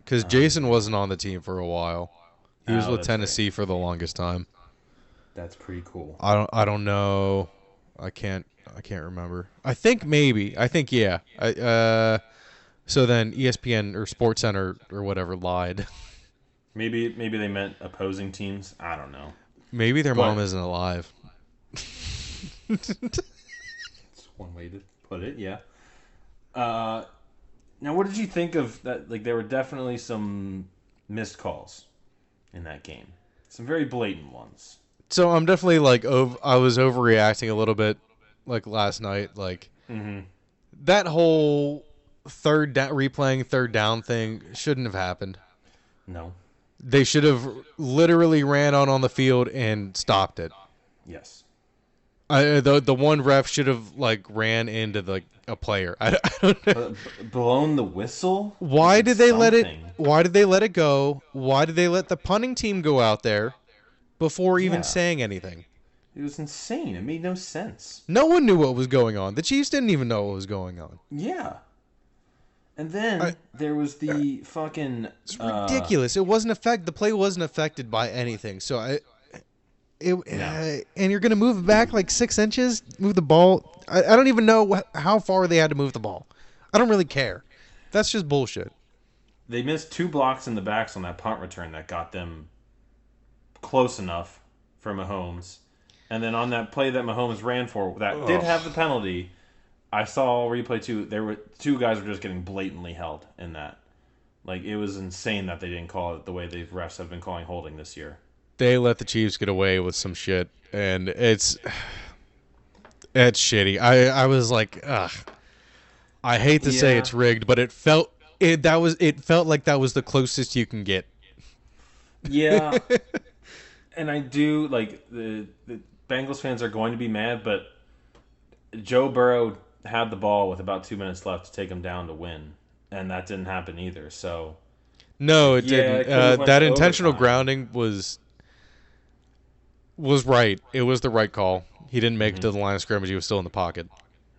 because Jason wasn't on the team for a while. He was with Tennessee right. for the longest time. That's pretty cool. I don't know. I can't remember. I think maybe. I think yeah. So then ESPN or SportsCenter or whatever lied. Maybe they meant opposing teams. I don't know. Maybe their mom isn't alive. That's one way to put it. Yeah. Now, what did you think of that? Like, there were definitely some missed calls in that game. Some very blatant ones. So I'm definitely like I was overreacting a little bit, like last night. Like that whole replaying third down thing shouldn't have happened. No. They should have literally ran out on the field and stopped it. Yes. The one ref should have like ran into a player. I don't know. Blown the whistle? Why did they let it? Why did they let it go? Why did they let the punting team go out there before even saying anything? It was insane. It made no sense. No one knew what was going on. The Chiefs didn't even know what was going on. Yeah. And then there was the fucking. It's ridiculous. It wasn't the play wasn't affected by anything. So and you're gonna move it back like 6 inches, move the ball. I don't even know how far they had to move the ball. I don't really care. That's just bullshit. They missed 2 blocks in the backs on that punt return that got them close enough for Mahomes. And then on that play that Mahomes ran for, that did have the penalty. I saw replay too. There were 2 guys were just getting blatantly held in that. Like, it was insane that they didn't call it the way the refs have been calling holding this year. They let the Chiefs get away with some shit, and it's shitty. I was like, ugh. I hate to say it's rigged, but it felt like that was the closest you can get. Yeah. And I do like the Bengals fans are going to be mad, but Joe Burrow had the ball with about 2 minutes left to take him down to win, and that didn't happen either. So no, it didn't. That intentional overtime. grounding was right. It was the right call. He didn't make it to the line of scrimmage. He was still in the pocket.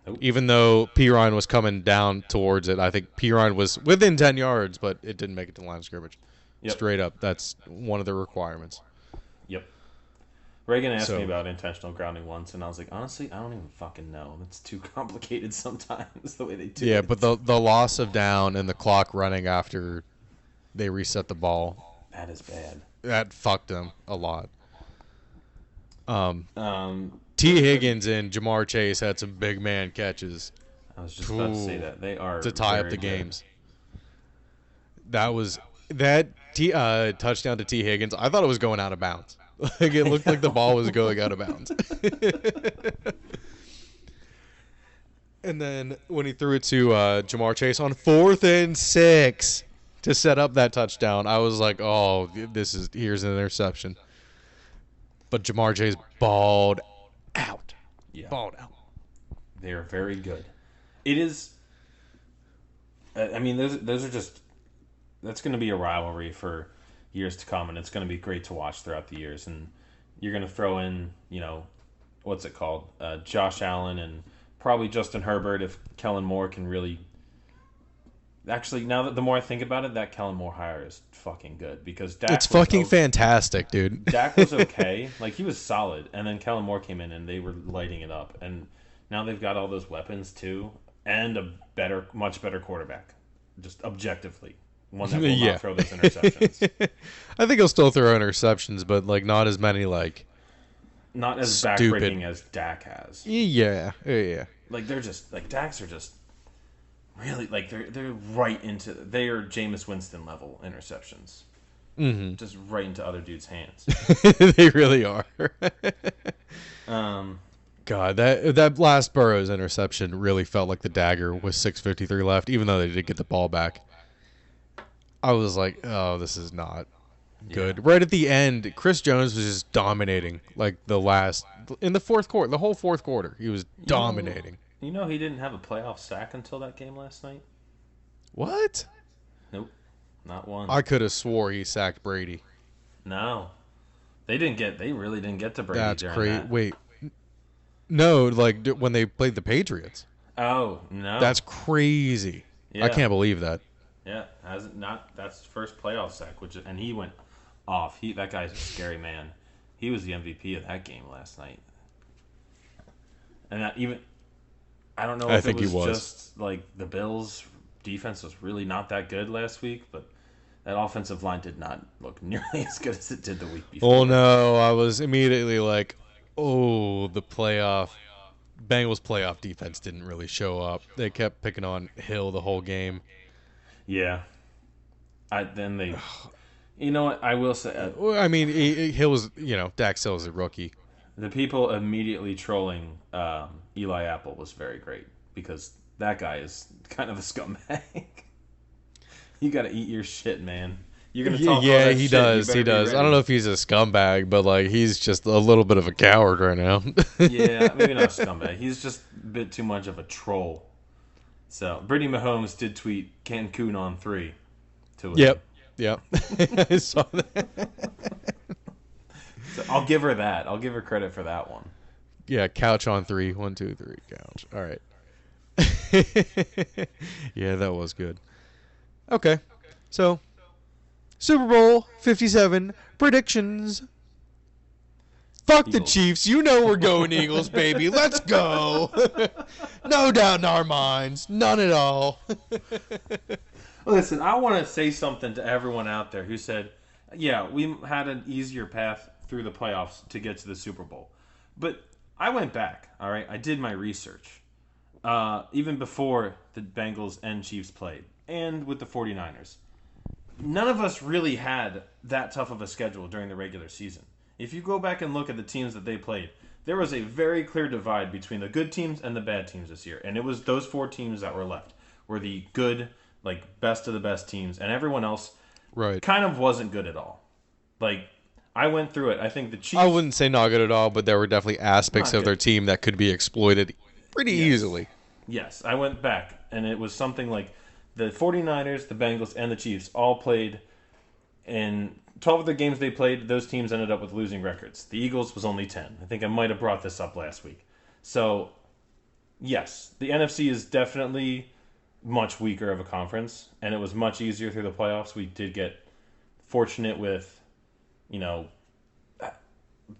Nope. Even though Pirine was coming down towards it, I think Pirine was within 10 yards, but it didn't make it to the line of scrimmage. Yep. Straight up. That's one of the requirements. Yep. Reagan asked me about intentional grounding once, and I was like, honestly, I don't even fucking know. It's too complicated sometimes, the way they do it. Yeah, but the loss of down and the clock running after they reset the ball. That is bad. That fucked them a lot. T. Higgins and Jamar Chase had some big man catches. I was just about to say that. They are to tie up the games. That touchdown to T. Higgins. I thought it was going out of bounds. Like it looked like the ball was going out of bounds. And then when he threw it to Jamar Chase on 4th and 6 to set up that touchdown, I was like, "Oh, here's an interception." But Jamar Chase balled out. Yeah. Balled out. They are very good. It is. I mean, those are just that's going to be a rivalry for years to come, and it's going to be great to watch throughout the years. And you're going to throw in, what's it called, Josh Allen and probably Justin Herbert if Kellen Moore can really. Actually, now that the more I think about it, that Kellen Moore hire is fucking good because It's fucking fantastic, dude. Dak was okay, like he was solid, and then Kellen Moore came in and they were lighting it up, and now they've got all those weapons too, and a much better quarterback, just objectively, one that will Yeah. not throw those interceptions, I think he'll still throw interceptions, but like not as many like not as stupid. backbreaking as Dak has. Yeah. Like they're just like Dak's are just really like they're right into they are Jameis Winston level interceptions. Just right into other dudes' hands. They really are. Um, God, that last Burrows interception really felt like the dagger with 6:53 left, even though they did get the ball back. I was like, oh, this is not good. Yeah. Right at the end, Chris Jones was just dominating, like in the fourth quarter, the whole fourth quarter, he was dominating. He didn't have a playoff sack until that game last night. What? Nope, not one. I could have swore he sacked Brady. No, they didn't get. They really didn't get to Brady That's during crazy. that. Wait, no, like when they played the Patriots. Oh no, That's crazy. yeah, I can't believe that. yeah. Has not that's his first playoff sack, and he went off. That guy's a scary man. He was the MVP of that game last night, and I don't know I if it think he was was. just like the Bills' defense was really not that good last week, but that offensive line did not look nearly as good as it did the week before. Oh no, I was immediately like, oh, the Bengals playoff defense didn't really show up. They kept picking on Hill the whole game. Yeah. Then they, you know what? I will say, I mean, Hill was, Dax Hill is a rookie. the people immediately trolling Eli Apple was very great because that guy is kind of a scumbag. You got to eat your shit, man. You're gonna talk all Yeah, that he shit, does. you He better be does. I ready. don't know if he's a scumbag, but like he's just a little bit of a coward right now. Yeah, maybe not a scumbag. He's just a bit too much of a troll. So, Brittany Mahomes did tweet Cancun on 3 to him. Yep. I saw that. So I'll give her that. I'll give her credit for that one. Yeah, couch on 3. 1, 2, 3, couch. All right. Yeah, that was good. Okay, so Super Bowl 57 predictions. Fuck the Eagles. Chiefs. You know we're going Eagles, baby. Let's go. No doubt in our minds. None at all. Listen, I want to say something to everyone out there who said, yeah, we had an easier path through the playoffs to get to the Super Bowl. But I went back, all right? I did my research. Even before the Bengals and Chiefs played, and with the 49ers. None of us really had that tough of a schedule during the regular season. If you go back and look at the teams that they played, there was a very clear divide between the good teams and the bad teams this year. And it was those 4 teams that were left were the good, like, best of the best teams. And everyone else Right. kind of wasn't good at all. Like, I went through it. I think the Chiefs... I wouldn't say not good at all, but there were definitely aspects Not of their good. team that could be exploited pretty easily. Yes, I went back, and it was something like the 49ers, the Bengals, and the Chiefs all played in 12 of the games they played, those teams ended up with losing records. The Eagles was only 10. I think I might have brought this up last week. So, yes, the NFC is definitely much weaker of a conference, and it was much easier through the playoffs. We did get fortunate with,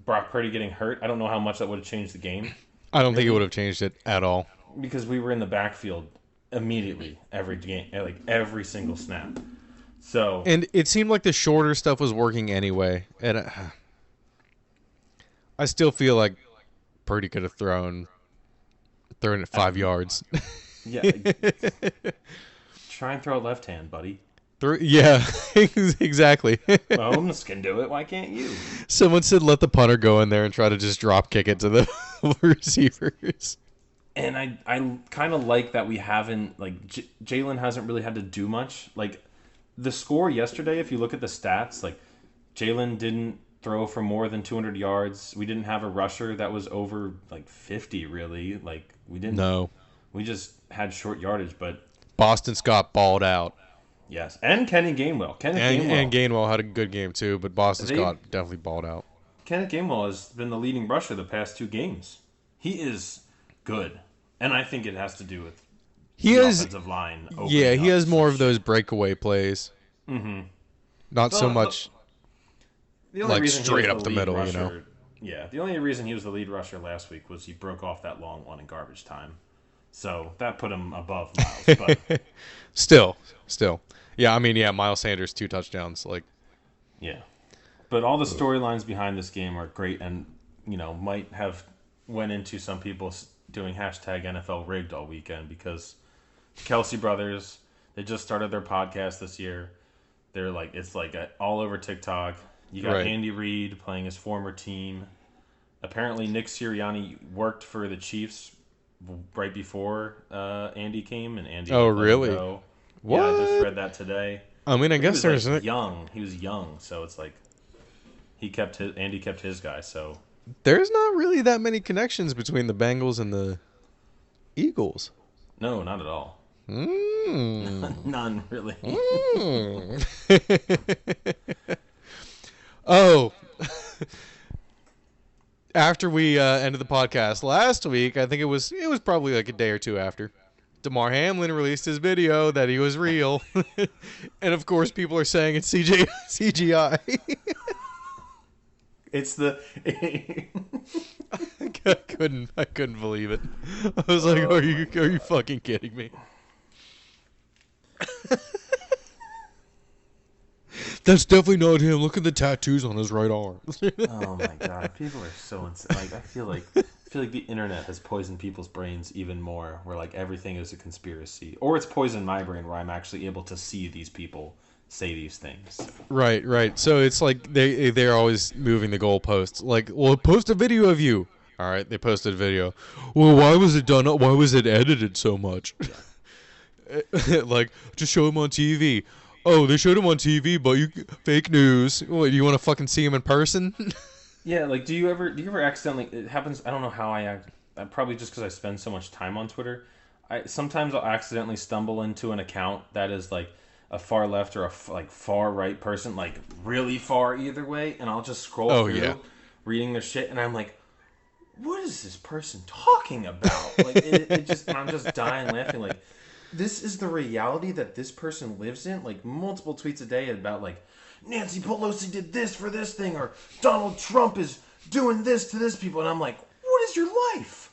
Brock Purdy getting hurt. I don't know how much that would have changed the game I don't think it would have changed it at all. because we were in the backfield immediately every game, like every single snap. So And it seemed like the shorter stuff was working anyway. And I still feel like Purdy could have thrown it 5 yards. yeah, try and throw it left hand, buddy. Yeah, exactly. Mahomes can do it. Why can't you? Someone said let the punter go in there and try to just drop kick it to the receivers. And I kind of like that we haven't Jalen hasn't really had to do much. Like the score yesterday, if you look at the stats, like Jalen didn't throw for more than 200 yards. We didn't have a rusher that was over 50 really. Like we didn't. No. We just had short yardage, but Boston Scott balled out. Yes, and Kenny Gainwell. And Gainwell had a good game too, but Boston They Scott definitely balled out. Kenneth Gainwell has been the leading rusher the past 2 games. He is good, and I think it has to do with He the has, offensive line. yeah, he has more of those. those breakaway plays. Mm-hmm. Not so much The only like reason straight he up was the lead middle, rusher, you know. Yeah, the only reason he was the lead rusher last week was he broke off that long one in garbage time. So that put him above Miles. But Still. Yeah, I mean, yeah, Miles Sanders 2 touchdowns. Like, yeah. But all the storylines behind this game are great and, might have went into some people doing hashtag NFL rigged all weekend because Kelsey brothers, they just started their podcast this year. They're like, it's like all over TikTok. You got right. Andy Reid playing his former team. Apparently, Nick Sirianni worked for the Chiefs right before Andy came, and Andy. Oh, let him really? go. What? Yeah, I just read that today. I mean, I But guess he was there's young. He was young, so it's like Andy kept his guy. So there's not really that many connections between the Bengals and the Eagles. no, not at all. None really. Oh. After we ended the podcast last week, I think it was probably like a day or two after, Damar Hamlin released his video that he was real. And of course people are saying it's CGI. It's the. I couldn't believe it. I was like, are you fucking kidding me? That's definitely not him. Look at the tattoos on his right arm. Oh my god, people are so insane. Like I feel like the internet has poisoned people's brains even more. Where like everything is a conspiracy, or it's poisoned my brain where I'm actually able to see these people say these things. Right. So it's like they're always moving the goalposts. Like, well, post a video of you. All right, they posted a video. Well, why was it done? Why was it edited so much? Like, just show him on TV. Oh, they showed him on TV, but fake news. What, you want to fucking see him in person? Yeah, like do you ever accidentally? It happens. I don't know how I act. Probably just because I spend so much time on Twitter. Sometimes I'll accidentally stumble into an account that is like a far left or a far right person, like really far either way, and I'll just scroll through reading their shit, and I'm like, what is this person talking about? Like it just, and I'm just dying laughing. Like, this is the reality that this person lives in. Like multiple tweets a day about like Nancy Pelosi did this for this thing, or Donald Trump is doing this to this people, and I'm like, what is your life?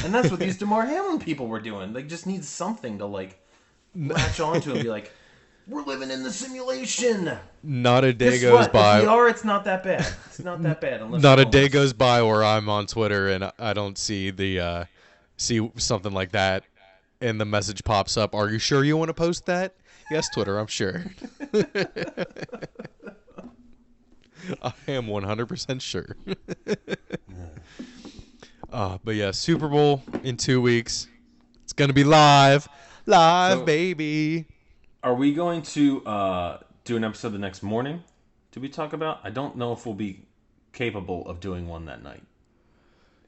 And that's what these Damar Hamlin people were doing. They just need something to like latch onto and be like, we're living in the simulation. Not a day goes by. If we are, it's not that bad. It's not that bad. Not a day goes by where I'm on Twitter and I don't see see something like that, and the message pops up. Are you sure you want to post that? Yes, Twitter. I'm sure. I am 100% sure. But yeah, Super Bowl in 2 weeks. It's gonna be live, baby. Are we going to do an episode the next morning? Did we talk about? I don't know if we'll be capable of doing one that night.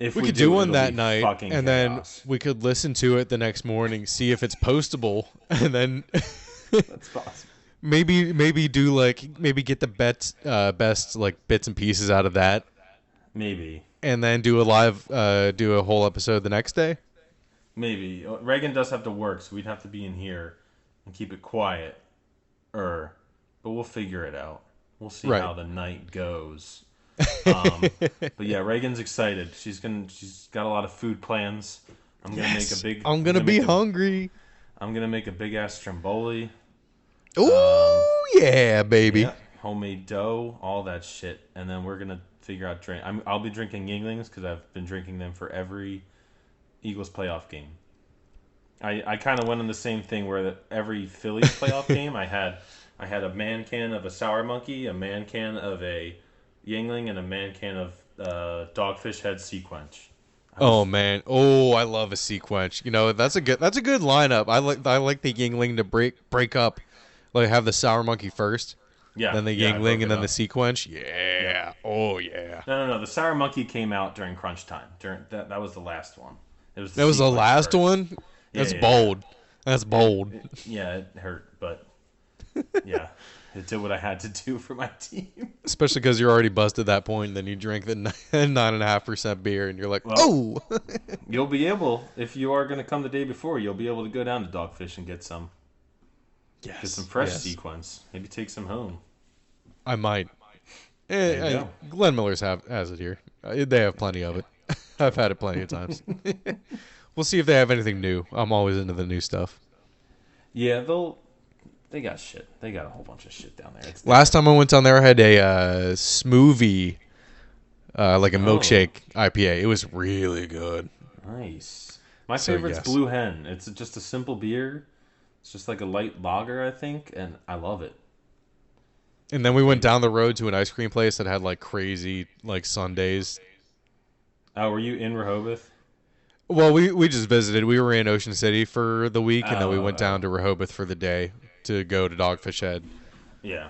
If we could do one that night, and chaos. then we could listen to it the next morning, see if it's postable, and then that's possible. Maybe do maybe get the best like bits and pieces out of that. Maybe. And then do a whole episode the next day. Maybe. Reagan does have to work, so we'd have to be in here and keep it quiet. But we'll figure it out. We'll see how the night goes. But yeah, Reagan's excited. She's got a lot of food plans. I'm gonna be hungry. I'm gonna make a big ass stromboli. Ooh, yeah, baby. Yeah, homemade dough, all that shit, and then we're gonna figure out drink. I'll be drinking Yinglings because I've been drinking them for every Eagles playoff game. I kind of went on the same thing where every Phillies playoff game I had a man can of a sour monkey, a man can of a Yingling, and a man can of Dogfish Head Sea Quench. Man! Oh, I love a Sea Quench. You know, that's a good lineup. I like the Yingling to break up, like have the sour monkey first. Yeah. Then the Yingling and then the Sea Quench. Yeah. Oh yeah. No. The sour monkey came out during crunch time. That was the last one. That was the last one. That's bold. That's bold. Yeah, it hurt, but yeah, it did what I had to do for my team. Especially because you're already buzzed at that point, and then you drink the 9.5% beer, and you're like, Well, oh! you'll be able, if you are going to come the day before, you'll be able to go down to Dogfish and get some Yes. fresh Yes. sequence. Maybe take some home. I might. There you go. Glenn Miller's has it here. They have plenty of it. I've had it plenty of times. We'll see if they have anything new. I'm always into the new stuff. Yeah, they got shit. They got a whole bunch of shit down there. It's Last time I went down there, I had a smoothie, like a milkshake IPA. It was really good. Nice. My So, favorite's yes. Blue Hen. It's just a simple beer. It's just like a light lager, I think, and I love it. And then we went down the road to an ice cream place that had like crazy like sundaes. Oh, were you in Rehoboth? Well, we just visited. We were in Ocean City for the week, and then we went Oh. down to Rehoboth for the day to go to Dogfish Head. Yeah.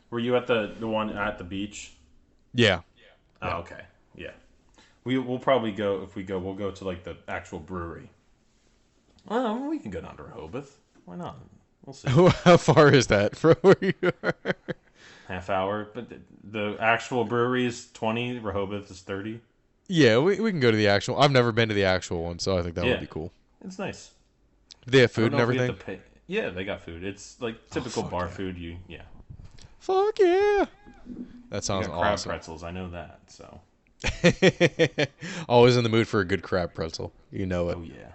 Were you at the one at the beach? Yeah. Oh, okay. Yeah. We'll probably go, if we go, we'll go to like the actual brewery. Well, we can go down to Rehoboth. Why not? We'll see. How far is that from where you are? Half hour. But the actual brewery is 20. Rehoboth is 30. Yeah, we can go to the actual. I've never been to the actual one, so I think that Yeah. would be cool. It's nice. Do they have I food don't and know if we have everything? to pay. Yeah, they got food. It's like typical fuck bar yeah. food. Fuck yeah! That You sounds got crab awesome. pretzels. I know that. So. Always in the mood for a good crab pretzel. You know it. Oh yeah.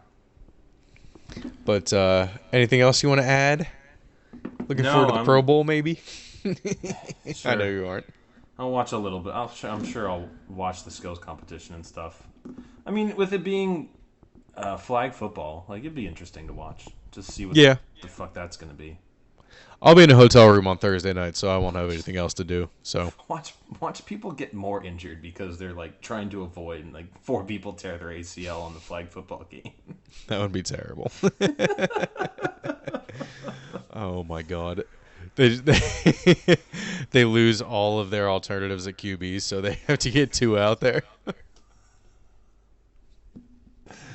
But anything else you want to add? Looking No, forward to the I'm- Pro Bowl, maybe? Sure. I know you aren't. I'll watch a little bit. I'm sure I'll watch the skills competition and stuff. I mean, with it being flag football, like it'd be interesting to watch. Just see what Yeah. the fuck that's gonna be. I'll be in a hotel room on Thursday night, so I won't have anything else to do. So Watch people get more injured because they're like trying to avoid, and like 4 people tear their ACL on the flag football game. that would be terrible. Oh my god. They lose all of their alternatives at QB, so they have to get 2 out there.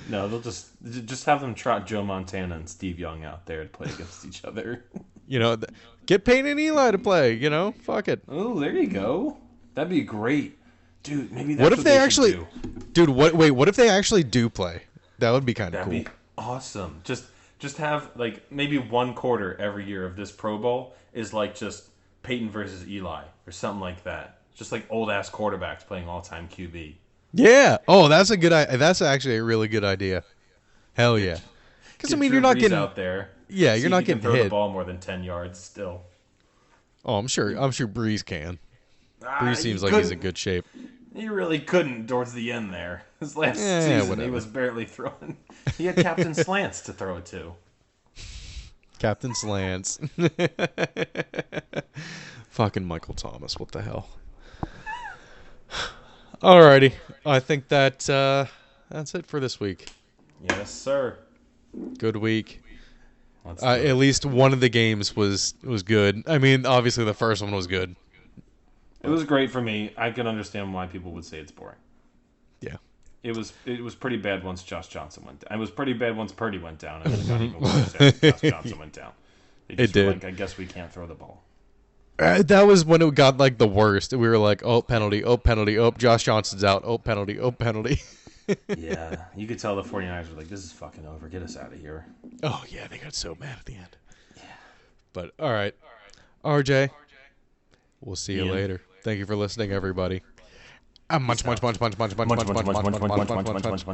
No, they'll just have them trot Joe Montana and Steve Young out there to play against each other. You know, get Payne and Eli to play. You know, fuck it. Oh, there you go. That'd be great, dude. Maybe that's What if they should actually, do. dude? What if they actually do play? That would be kind of That'd cool. be awesome. Just have like maybe 1 quarter every year of this Pro Bowl is like just Peyton versus Eli or something like that. Just like old ass quarterbacks playing all time QB. Yeah. Oh, that's a good. That's actually a really good idea. Hell yeah. Because I mean, you're not getting out there. Yeah, See you're if not he can getting throw the hit. ball more than 10 yards still. Oh, I'm sure Breeze can. Breeze He seems like he's in couldn't. good shape. He really couldn't towards the end there. His last Yeah, season, he whatever. was barely throwing. He had Captain Slants to throw it to. Captain Slants. Fucking Michael Thomas. What the hell? Alrighty. I think that's it for this week. Yes, sir. Good week. Let's do it. At least one of the games was good. I mean, obviously the first one was good. It was great for me. I can understand why people would say it's boring. Yeah. It was pretty bad once Josh Johnson went down. It was pretty bad once Purdy went down. And it got even worse after Josh Johnson went down. They just It were did. Like, I guess we can't throw the ball. That was when it got like the worst. We were like, oh, penalty, oh, penalty, oh, Josh Johnson's out, oh, penalty, oh, penalty. Yeah, you could tell the 49ers were like, this is fucking over. Get us out of here. Oh, yeah, they got so mad at the end. Yeah. But, all right. RJ, we'll see you Ian. later. Thank you for listening, everybody. Munch, munch, munch, munch, munch, munch, munch, munch, munch, munch, munch, munch, munch, munch, munch.